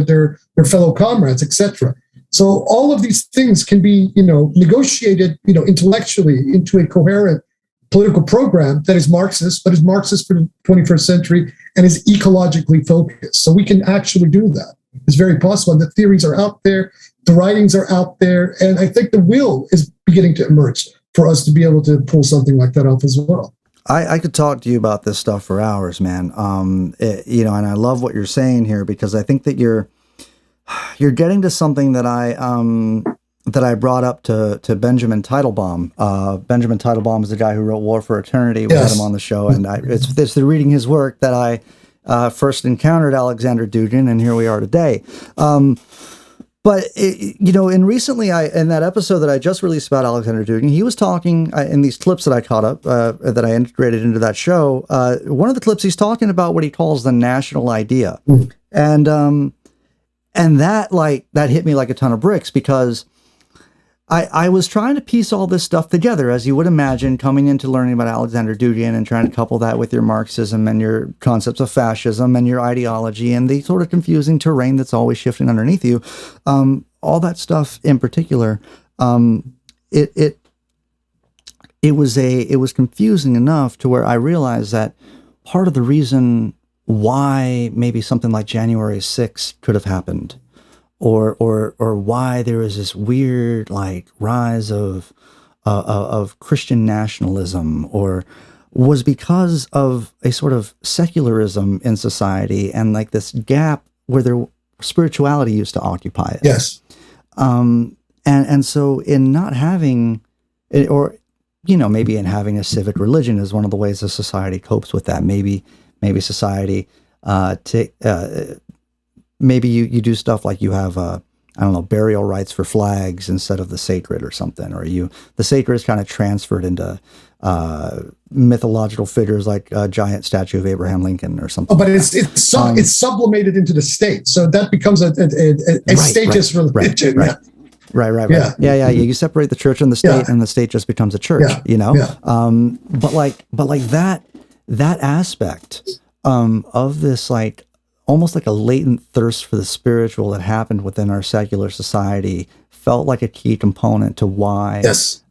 their fellow comrades, etc. So all of these things can be, negotiated, intellectually into a coherent political program that is Marxist, but is Marxist for the 21st century and is ecologically focused. So we can actually do that. It's very possible. And the theories are out there, the writings are out there, and I think the will is beginning to emerge for us to be able to pull something like that off as well. I could talk to you about this stuff for hours, man. And I love what you're saying here, because I think that you're getting to something that I brought up to Benjamin Teitelbaum. Benjamin Teitelbaum is the guy who wrote War for Eternity. We had him on the show, and it's through reading his work that I first encountered Alexander Dugin, and here we are today. But in that episode that I just released about Alexander Dugin, he was talking in these clips that I caught up, that I integrated into that show. One of the clips, he's talking about what he calls the national idea, and And that hit me like a ton of bricks, because I was trying to piece all this stuff together, as you would imagine, coming into learning about Alexander Dugin and trying to couple that with your Marxism and your concepts of fascism and your ideology and the sort of confusing terrain that's always shifting underneath you. All that stuff in particular, it was confusing enough to where I realized that part of the reason why maybe something like January 6th could have happened, or why there is this weird like rise of Christian nationalism, or was because of a sort of secularism in society and like this gap where their spirituality used to occupy it. Yes. And so in not having it, or maybe in having a civic religion is one of the ways a society copes with that. Maybe society maybe you do stuff like you have burial rites for flags instead of the sacred or something, or the sacred is kind of transferred into mythological figures like a giant statue of Abraham Lincoln or something. Oh, but it's sublimated into the state, so that becomes a statist religion. Right. Yeah. You separate the church and the state, and the state just becomes a church. But like that aspect of this, like almost like a latent thirst for the spiritual that happened within our secular society, felt like a key component to why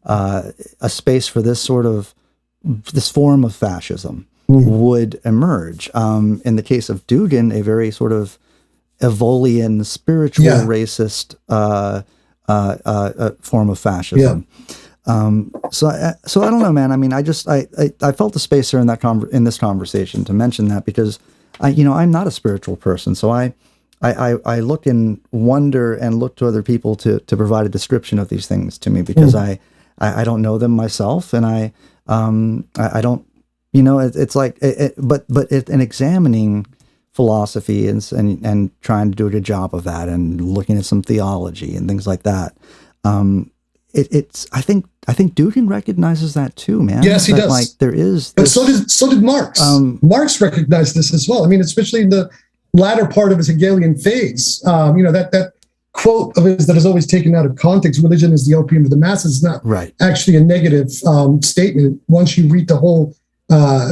a space for this form of fascism would emerge. In the case of Dugin, a very sort of Evolian spiritual racist form of fascism. So I don't know, man. I mean, I felt the space here in this conversation to mention that, because I'm not a spiritual person, so I look and wonder and look to other people to provide a description of these things to me, because I don't know them myself, and I don't, it's like, in examining philosophy and trying to do a good job of that, and looking at some theology and things like that. I think Dugin recognizes that too, man. Yes, he does. Like there is, but so did Marx. Marx recognized this as well. I mean, especially in the latter part of his Hegelian phase. That quote of his that is always taken out of context: "Religion is the opium of the masses," is not actually a negative statement. Once you read the whole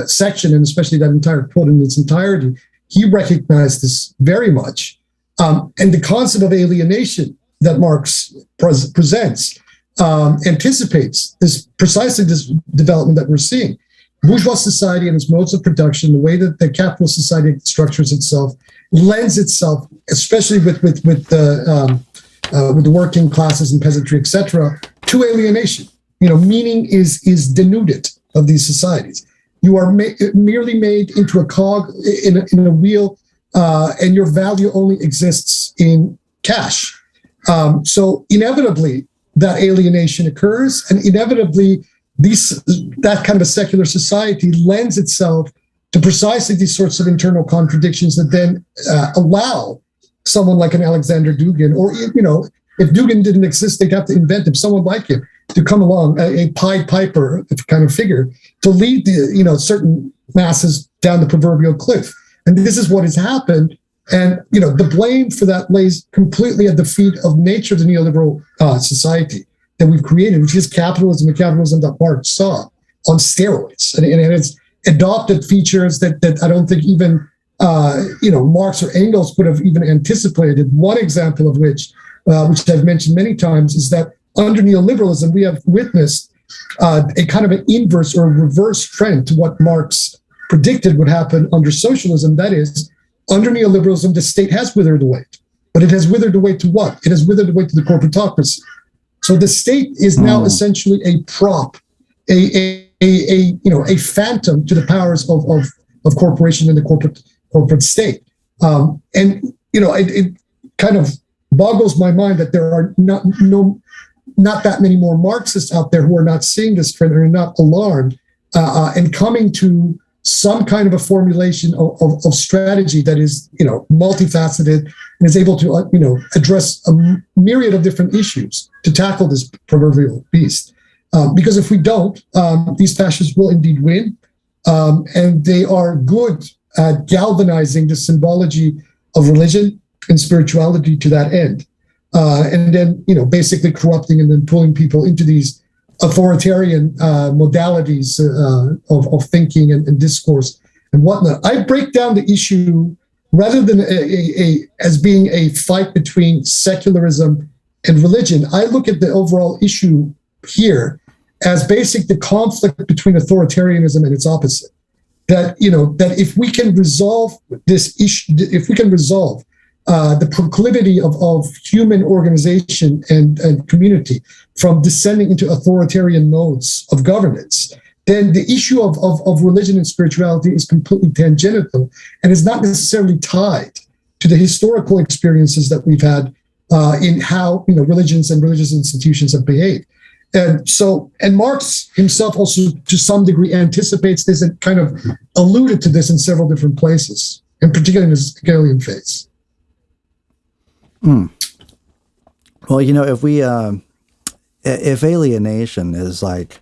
section, and especially that entire quote in its entirety, he recognized this very much. And the concept of alienation that Marx presents anticipates precisely this development that we're seeing. Bourgeois society and its modes of production, the way that the capitalist society structures itself, lends itself, especially with the working classes and peasantry, etc., to alienation. Meaning is denuded of these societies. You are merely made into a cog in a wheel, and your value only exists in cash. So inevitably, that alienation occurs, and inevitably, that kind of a secular society lends itself to precisely these sorts of internal contradictions that then allow someone like an Alexander Dugin, or if Dugin didn't exist, they'd have to invent him, someone like him, to come along, a Pied Piper kind of figure, to lead the certain masses down the proverbial cliff. And this is what has happened. And the blame for that lays completely at the feet of nature, the neoliberal society that we've created, which is capitalism, and capitalism that Marx saw on steroids, and it's adopted features that I don't think even Marx or Engels could have even anticipated. One example of which I've mentioned many times, is that under neoliberalism we have witnessed a kind of an inverse or a reverse trend to what Marx predicted would happen under socialism. That is, under neoliberalism, the state has withered away, but it has withered away to what? It has withered away to the corporatocracy. So the state is now essentially a prop, a phantom to the powers of corporation and the corporate state. It kind of boggles my mind that there are not that many more Marxists out there who are not seeing this trend, or are not alarmed and coming to some kind of a formulation of strategy that is, multifaceted and is able to, address a myriad of different issues to tackle this proverbial beast. Because if we don't, these fascists will indeed win. And they are good at galvanizing the symbology of religion and spirituality to that end. And then, basically corrupting and then pulling people into these authoritarian modalities of thinking and discourse and whatnot. I break down the issue rather than as being a fight between secularism and religion. I look at the overall issue here as basic the conflict between authoritarianism and its opposite. That if we can resolve this issue, if we can resolve the proclivity of human organization and community from descending into authoritarian modes of governance, then the issue of religion and spirituality is completely tangential and is not necessarily tied to the historical experiences that we've had in how religions and religious institutions have behaved. And Marx himself also to some degree anticipates this and kind of alluded to this in several different places, and particularly in his Hegelian phase. Well, if alienation is like,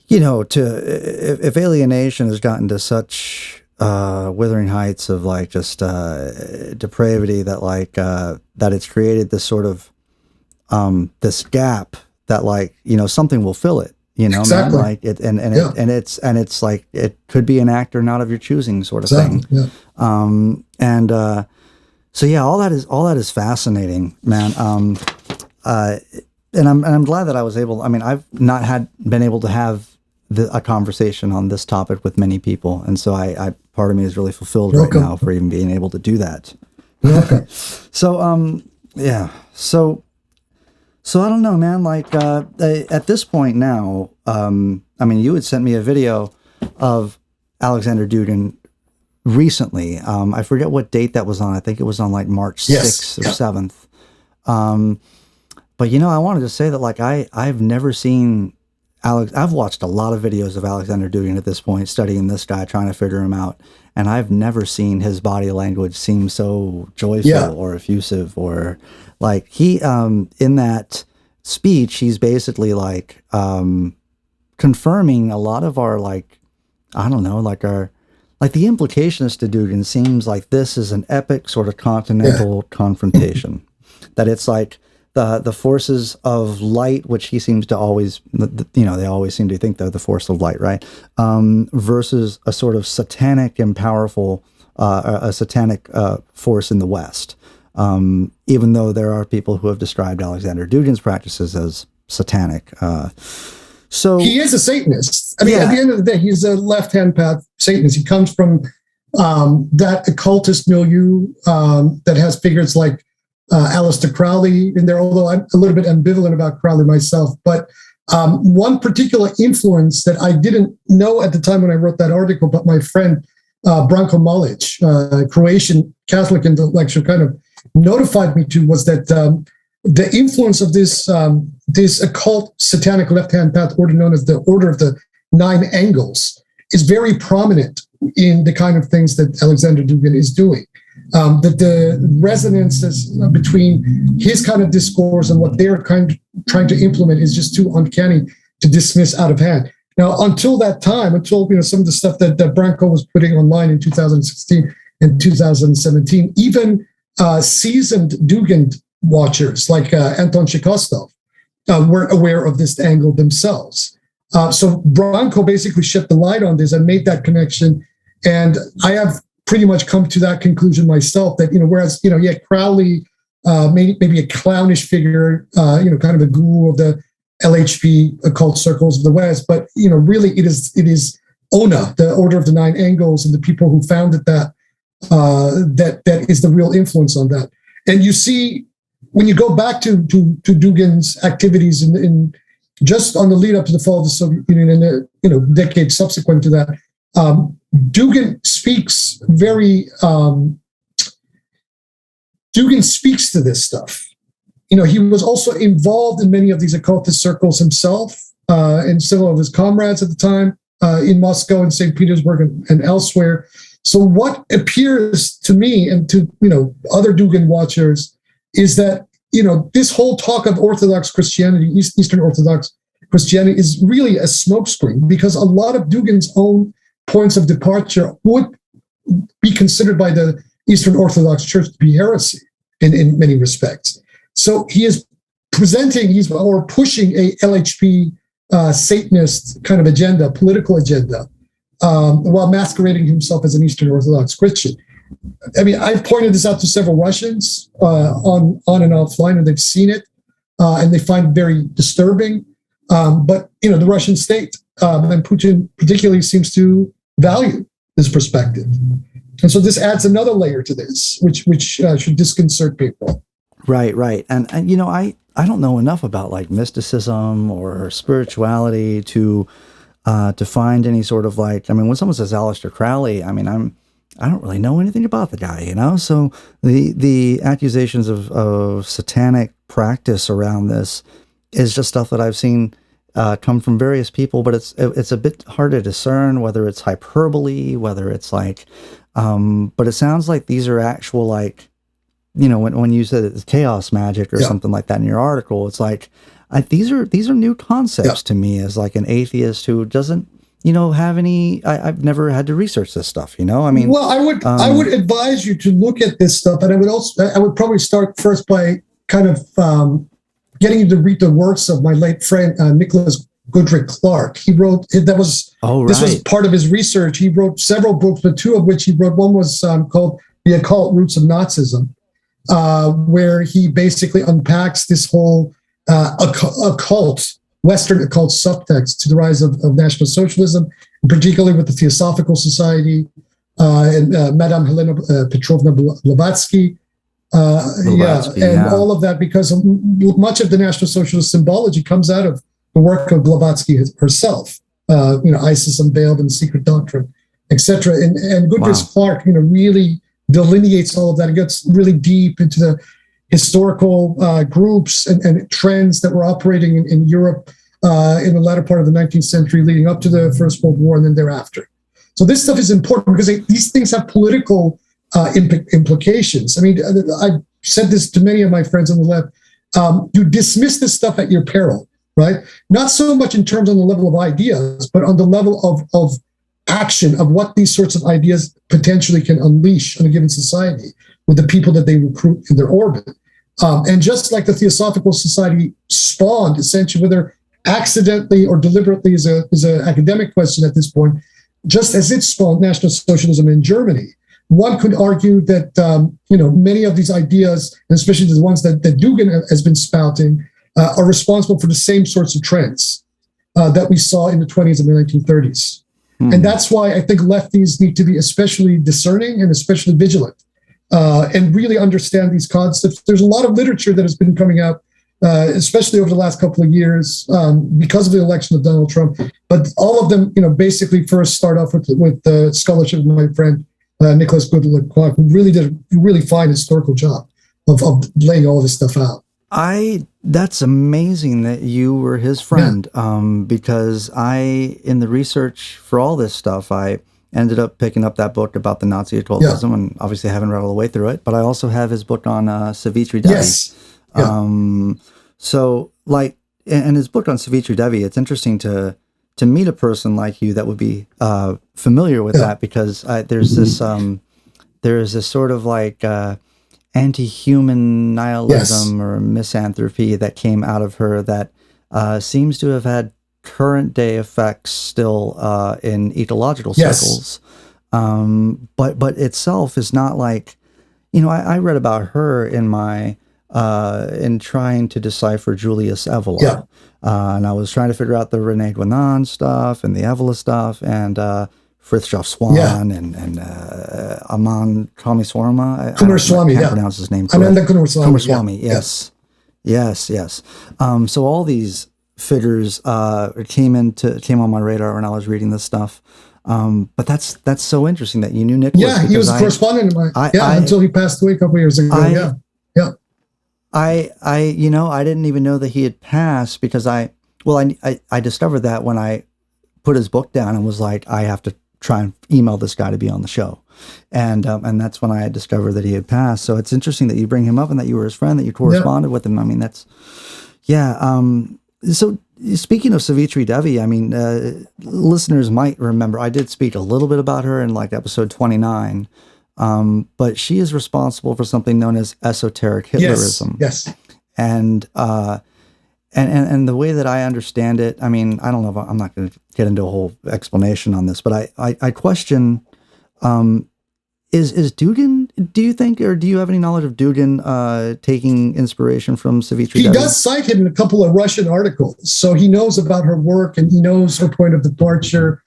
if alienation has gotten to such withering heights of like just depravity that that it's created this sort of this gap that something will fill it, exactly. man? Like it, and it's like it could be an act or not of your choosing sort of exactly. thing. Yeah. So yeah, all that is fascinating, man. And I'm glad that I was able. I mean, I've not been able to have a conversation on this topic with many people, and so I part of me is really fulfilled right now for even being able to do that. Okay. So yeah. So I don't know, man. Like at this point now, I mean, you had sent me a video of Alexander Dugin recently. I forget what date that was on. I think it was on like March 6th or 7th. But I wanted to say that like I've never seen I've watched a lot of videos of Alexander Dugin at this point, studying this guy, trying to figure him out. And I've never seen his body language seem so joyful or effusive, or like he, in that speech, he's basically like, confirming a lot of our, like, I don't know, like the implications to Dugin seems like this is an epic sort of continental confrontation, that it's like, the forces of light, which he seems to always, they always seem to think they're the force of light, right? Versus a sort of satanic and powerful, a satanic force in the West. Even though there are people who have described Alexander Dugin's practices as satanic. So he is a Satanist. I mean, at the end of the day, he's a left-hand path Satanist. He comes from that occultist milieu that has figures like Aleister Crowley in there, although I'm a little bit ambivalent about Crowley myself. But one particular influence that I didn't know at the time when I wrote that article, but my friend Branko Malic, Croatian Catholic intellectual, kind of notified me to, was that the influence of this occult satanic left-hand path order known as the Order of the Nine Angles is very prominent in the kind of things that Alexander Dugin is doing. That the resonances between his kind of discourse and what they're trying to implement is just too uncanny to dismiss out of hand. Now, until that time, until some of the stuff that Branko was putting online in 2016 and 2017, even seasoned Dugin watchers like Anton Shekostov were aware of this angle themselves. So Branko basically shed the light on this and made that connection, and I have pretty much come to that conclusion myself, that, whereas, Crowley, maybe a clownish figure, kind of a guru of the LHP occult circles of the West, but, really it is ONA, the Order of the Nine Angles, and the people who founded that is the real influence on that. And you see, when you go back to Dugin's activities in just on the lead up to the fall of the Soviet Union and the decades subsequent to that, Dugin speaks Dugin speaks to this stuff. He was also involved in many of these occultist circles himself, and several of his comrades at the time in Moscow and St. Petersburg and elsewhere. So what appears to me and to other Dugin watchers is that this whole talk of Orthodox Christianity, Eastern Orthodox Christianity, is really a smokescreen, because a lot of Dugin's own points of departure would be considered by the Eastern Orthodox Church to be heresy in many respects. So he is pushing a LHP Satanist kind of agenda, political agenda, while masquerading himself as an Eastern Orthodox Christian. I mean, I've pointed this out to several Russians on and offline, and they've seen it, and they find it very disturbing. But the Russian state and Putin particularly seems to value this perspective, and so this adds another layer to this, which should disconcert people. Right, and I don't know enough about like mysticism or spirituality to find any sort of like. I mean, when someone says Aleister Crowley, I mean, I don't really know anything about the guy, So the accusations of satanic practice around this is just stuff that I've seen come from various people, but it's a bit hard to discern whether it's hyperbole, whether it's like, but it sounds like these are actual like, when you said it's chaos magic or something like that in your article, it's like these are new concepts to me as like an atheist who doesn't have any. I've never had to research this stuff. I mean, well, I would advise you to look at this stuff, and I would probably start first by kind of getting you to read the works of my late friend Nicholas Goodrick Clark. He wrote this was part of his research. He wrote several books, but two of which he wrote. One was called The Occult Roots of Nazism, where he basically unpacks this whole Western occult subtext to the rise of National Socialism, particularly with the Theosophical Society and Madame Helena Petrovna Blavatsky. All of that, because much of the National Socialist symbology comes out of the work of Blavatsky herself. ISIS Unveiled and Secret Doctrine, etc. And Goodrick Clark, really delineates all of that. It gets really deep into the historical groups and trends that were operating in Europe in the latter part of the 19th century, leading up to the First World War and then thereafter. So this stuff is important because these things have political implications. I mean, I've said this to many of my friends on the left. You dismiss this stuff at your peril, right? Not so much in terms on the level of ideas, but on the level of action, of what these sorts of ideas potentially can unleash on a given society with the people that they recruit in their orbit. And just like the Theosophical Society spawned, essentially, whether accidentally or deliberately is an academic question at this point, just as it spawned National Socialism in Germany, one could argue that many of these ideas, and especially the ones that Dugin has been spouting, are responsible for the same sorts of trends that we saw in the 20s and the 1930s. And that's why I think lefties need to be especially discerning and especially vigilant and really understand these concepts. There's a lot of literature that has been coming out, especially over the last couple of years because of the election of Donald Trump. But all of them, basically first start off with the scholarship of my friend Nicholas Goodrick Clark, who really did a really fine historical job of laying all this stuff out. That's amazing that you were his friend, because in the research for all this stuff, I ended up picking up that book about the Nazi occultism, and obviously I haven't read all the way through it, but I also have his book on Savitri Devi. Yes. So like, in his book on Savitri Devi, it's interesting to meet a person like you that would be familiar with that, because there's this sort of like anti-human nihilism or misanthropy that came out of her that seems to have had current day effects still in ecological circles. But itself is not like, I read about her in my in trying to decipher Julius Evola. And I was trying to figure out the René Guénon stuff and the Evola stuff and Frithjof Swan and Aman Kumaraswamy. I can't pronounce his name correctly. Ananda Kumaraswamy, yes. So all these figures came on my radar when I was reading this stuff. But that's so interesting that you knew Nicholas. Yeah, he was a correspondent of mine. Until he passed away a couple of years ago. I didn't even know that he had passed because I discovered that when I put his book down and was like, I have to try and email this guy to be on the show. And that's when I had discovered that he had passed. So it's interesting that you bring him up and that you were his friend, that you corresponded with him. I mean, so speaking of Savitri Devi, I mean, listeners might remember, I did speak a little bit about her in like episode 29. but she is responsible for something known as esoteric Hitlerism. Yes. And the way that I understand it, I mean, I don't know if I'm not going to get into a whole explanation on this, but I question, is Dugin, do you think, or do you have any knowledge of Dugin taking inspiration from Savitri He Devi? does cite him in a couple of Russian articles, so he knows about her work and he knows her point of departure.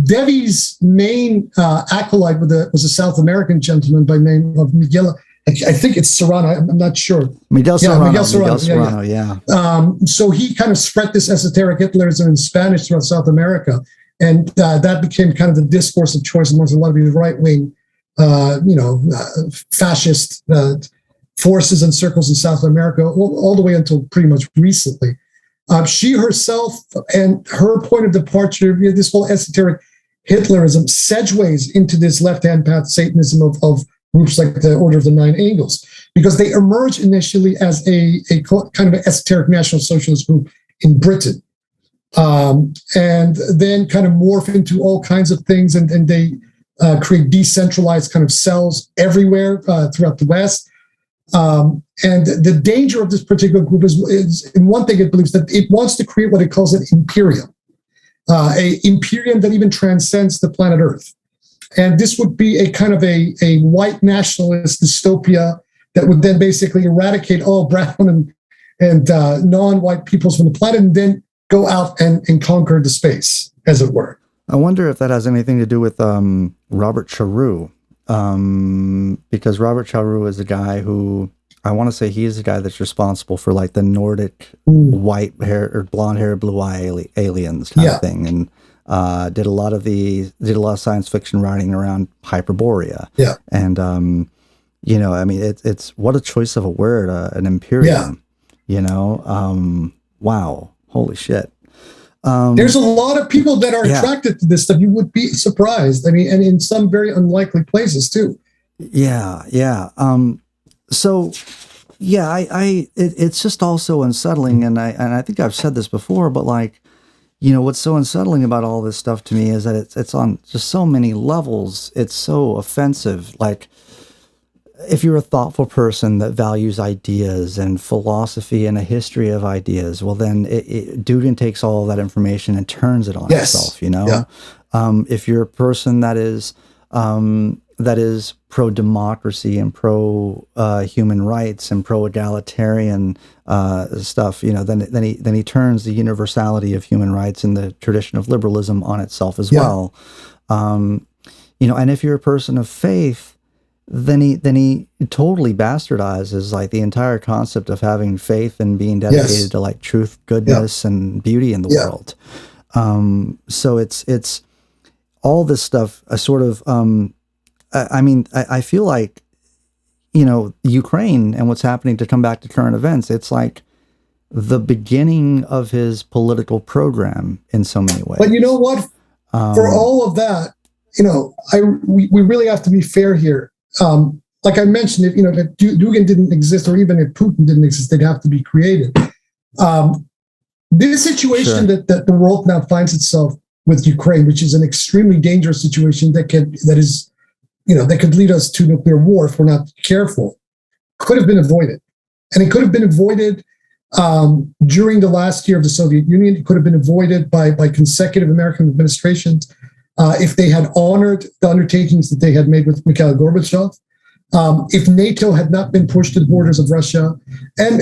Devi's main acolyte was a South American gentleman by the name of Miguel. I think it's Serrano. I'm not sure. Miguel Serrano. Yeah. So he kind of spread this esoteric Hitlerism in Spanish throughout South America, and that became kind of the discourse of choice amongst a lot of these right-wing, fascist forces and circles in South America, all the way until pretty much recently. She herself and her point of departure, this whole esoteric Hitlerism, segues into this left-hand path Satanism of groups like the Order of the Nine Angels, because they emerge initially as a kind of an esoteric National Socialist group in Britain, and then kind of morph into all kinds of things, and they create decentralized kind of cells everywhere throughout the West. And the danger of this particular group is in one thing, it believes that it wants to create what it calls an imperium, a imperium that even transcends the planet Earth. And this would be a kind of a white nationalist dystopia that would then basically eradicate all brown and non-white peoples from the planet, and then go out and conquer the space, as it were. I wonder if that has anything to do with Robert Charroux. Because Robert Charroux is a guy who, I want to say he's the guy that's responsible for like the Nordic white hair or blonde hair, blue eye aliens kind of thing. And did a lot of science fiction writing around Hyperborea. Yeah. And, I mean, it's what a choice of a word, an imperium, wow. Holy shit. There's a lot of people that are attracted to this stuff. You would be surprised. I mean, and in some very unlikely places too. Yeah. It's just all so unsettling. And I think I've said this before, but like, what's so unsettling about all this stuff to me is that it's on just so many levels. It's so offensive. Like, if you're a thoughtful person that values ideas and philosophy and a history of ideas, well, then Dugin takes all of that information and turns it on itself, Yeah. If you're a person that is pro-democracy and pro-human rights and pro-egalitarian stuff, then he turns the universality of human rights and the tradition of liberalism on itself as well. And if you're a person of faith, then he totally bastardizes like the entire concept of having faith and being dedicated to like truth, goodness, and beauty in the world. So it's all this stuff. I feel like, Ukraine and what's happening, to come back to current events, it's like the beginning of his political program in so many ways. But you know what? For all of that, we really have to be fair here. Like I mentioned, if Dugin didn't exist, or even if Putin didn't exist, they'd have to be created. This situation that the world now finds itself with Ukraine, which is an extremely dangerous situation that could lead us to nuclear war if we're not careful, could have been avoided. And it could have been avoided during the last year of the Soviet Union. It could have been avoided by consecutive American administrations. If they had honored the undertakings that they had made with Mikhail Gorbachev, if NATO had not been pushed to the borders of Russia, and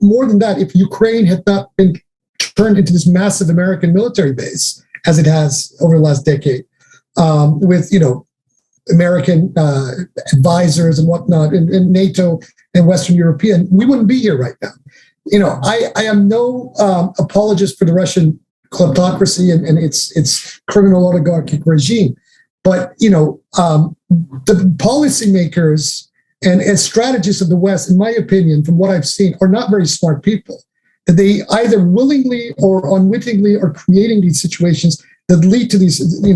more than that, if Ukraine had not been turned into this massive American military base as it has over the last decade, with American advisors and whatnot, and NATO and Western European, we wouldn't be here right now. I am no apologist for the Russian kleptocracy and its criminal oligarchic regime. But, the policymakers and strategists of the West, in my opinion, from what I've seen, are not very smart people. That they either willingly or unwittingly are creating these situations that lead to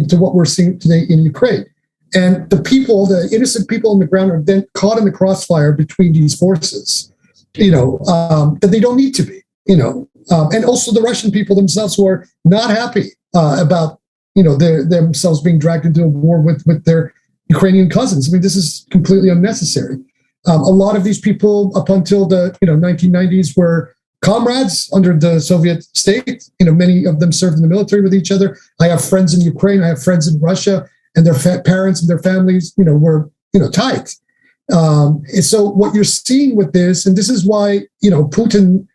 to what we're seeing today in Ukraine. And the innocent people on the ground are then caught in the crossfire between these forces, that they don't need to be, and also the Russian people themselves, who are not happy about themselves being dragged into a war with their Ukrainian cousins. I mean, this is completely unnecessary. A lot of these people, up until the 1990s, were comrades under the Soviet state. Many of them served in the military with each other. I have friends in Ukraine. I have friends in Russia, and their parents and their families, were tight. And so what you're seeing with this, and this is why Putin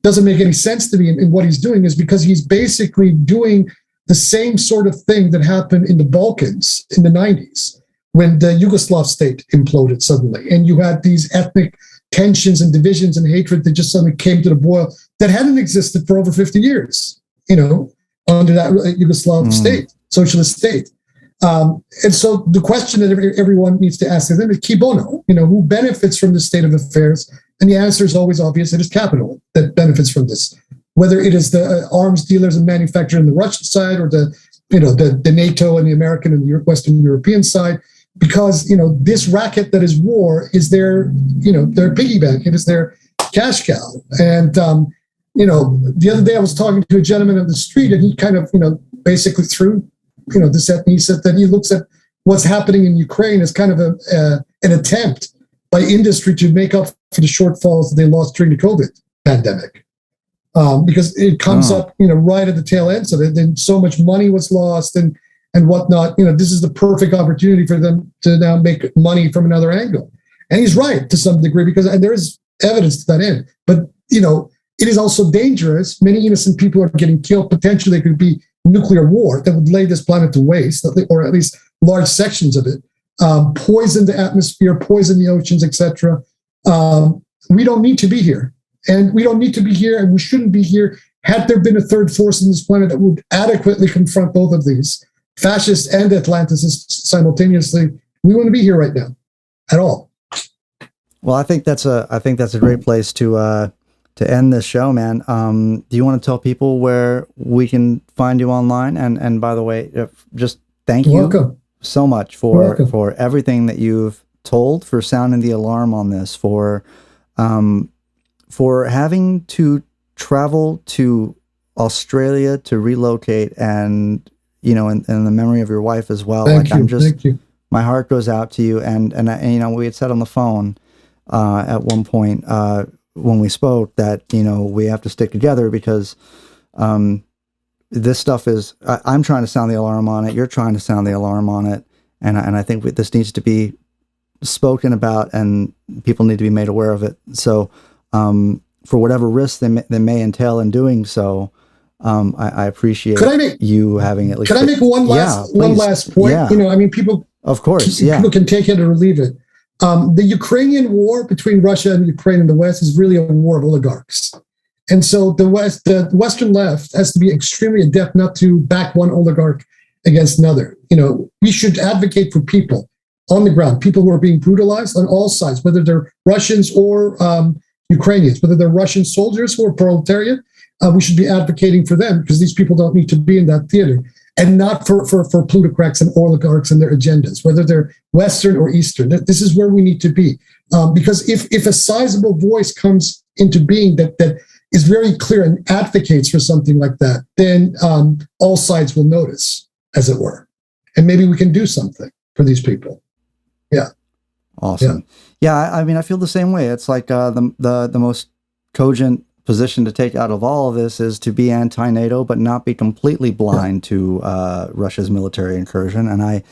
doesn't make any sense to me in what he's doing, is because he's basically doing the same sort of thing that happened in the Balkans in the 90s when the Yugoslav state imploded suddenly. And you had these ethnic tensions and divisions and hatred that just suddenly came to the boil that hadn't existed for over 50 years, under that Yugoslav state, socialist state. And so the question that everyone needs to ask is, qui bono? Who benefits from this state of affairs? And the answer is always obvious. It is capital that benefits from this, whether it is the arms dealers and manufacturers on the Russian side, or the NATO and the American and the Western European side, because this racket that is war is their piggy bank. It is their cash cow. And the other day I was talking to a gentleman on the street, and he kind of basically threw this at me. He said that he looks at what's happening in Ukraine as kind of an attempt by industry to make up for the shortfalls that they lost during the COVID pandemic. Because it comes up, right at the tail end of it. Then so much money was lost and whatnot. This is the perfect opportunity for them to now make money from another angle. And he's right to some degree, because there is evidence to that end. But it is also dangerous. Many innocent people are getting killed. Potentially, there could be nuclear war that would lay this planet to waste, or at least large sections of it. Poison the atmosphere, poison the oceans, etc. We don't need to be here. And we don't need to be here, and we shouldn't be here. Had there been a third force on this planet that would adequately confront both of these, fascists and Atlanticists simultaneously, we wouldn't be here right now at all. Well, I think that's a great place to end this show, man. Do you want to tell people where we can find you online? And by the way, just thank you so much for everything that you've told, for sounding the alarm on this, for having to travel to Australia to relocate, and and the memory of your wife as well. Thank you. My heart goes out to you. And we had said on the phone at one point when we spoke that we have to stick together, because this stuff is. I'm trying to sound the alarm on it. You're trying to sound the alarm on it, and I think this needs to be spoken about, and people need to be made aware of it. So. For whatever risks they may entail in doing so, I appreciate you having at least. Can I make one last point? Yeah. People. Of course, people can take it or leave it. The Ukrainian war between Russia and Ukraine and the West is really a war of oligarchs, and so the Western left has to be extremely adept not to back one oligarch against another. We should advocate for people on the ground, people who are being brutalized on all sides, whether they're Russians or Ukrainians, whether they're Russian soldiers or proletariat. We should be advocating for them, because these people don't need to be in that theater, and not for plutocrats and oligarchs and their agendas, whether they're Western or Eastern. This is where we need to be, because if a sizable voice comes into being that is very clear and advocates for something like that, then all sides will notice, as it were, and maybe we can do something for these people. Yeah. Awesome. Yeah, I feel the same way. It's like the most cogent position to take out of all of this is to be anti-NATO, but not be completely blind to Russia's military incursion. And I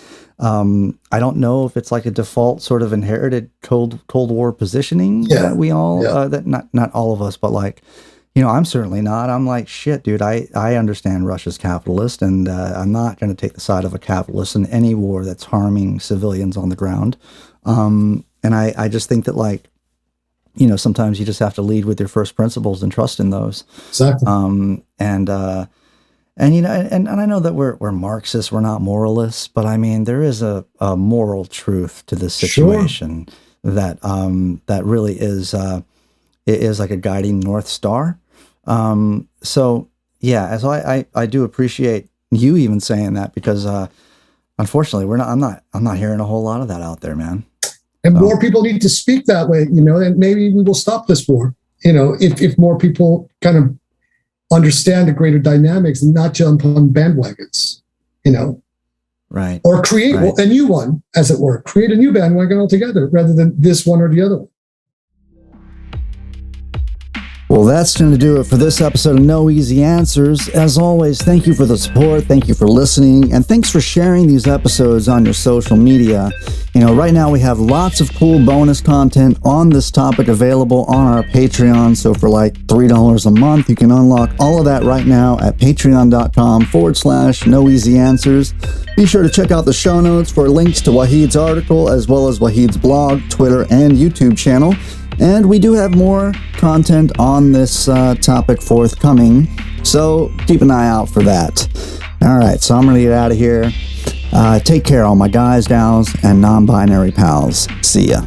don't know if it's like a default sort of inherited Cold War positioning that we all that not all of us, but like I'm certainly not. I'm like, shit, dude. I understand Russia's capitalist, and I'm not going to take the side of a capitalist in any war that's harming civilians on the ground. And I just think that, like, sometimes you just have to lead with your first principles and trust in those. Exactly. And I know that we're Marxists, we're not moralists, but I mean, there is a moral truth to this situation that really is like a guiding North Star. So yeah, as I do appreciate you even saying that, because unfortunately I'm not hearing a whole lot of that out there, man. And more people need to speak that way, and maybe we will stop this war, if more people kind of understand the greater dynamics and not jump on bandwagons, Right. Or create a new one, as it were. Create a new bandwagon altogether rather than this one or the other one. Well, that's going to do it for this episode of No Easy Answers. As always, thank you for the support. Thank you for listening. And thanks for sharing these episodes on your social media. You know, right now we have lots of cool bonus content on this topic available on our Patreon. So for like $3 a month, you can unlock all of that right now at patreon.com/No Easy Answers. Be sure to check out the show notes for links to Wahid's article, as well as Wahid's blog, Twitter, and YouTube channel. And we do have more content on this topic forthcoming, so keep an eye out for that. All right, so I'm going to get out of here. Take care, all my guys, gals, and non-binary pals. See ya.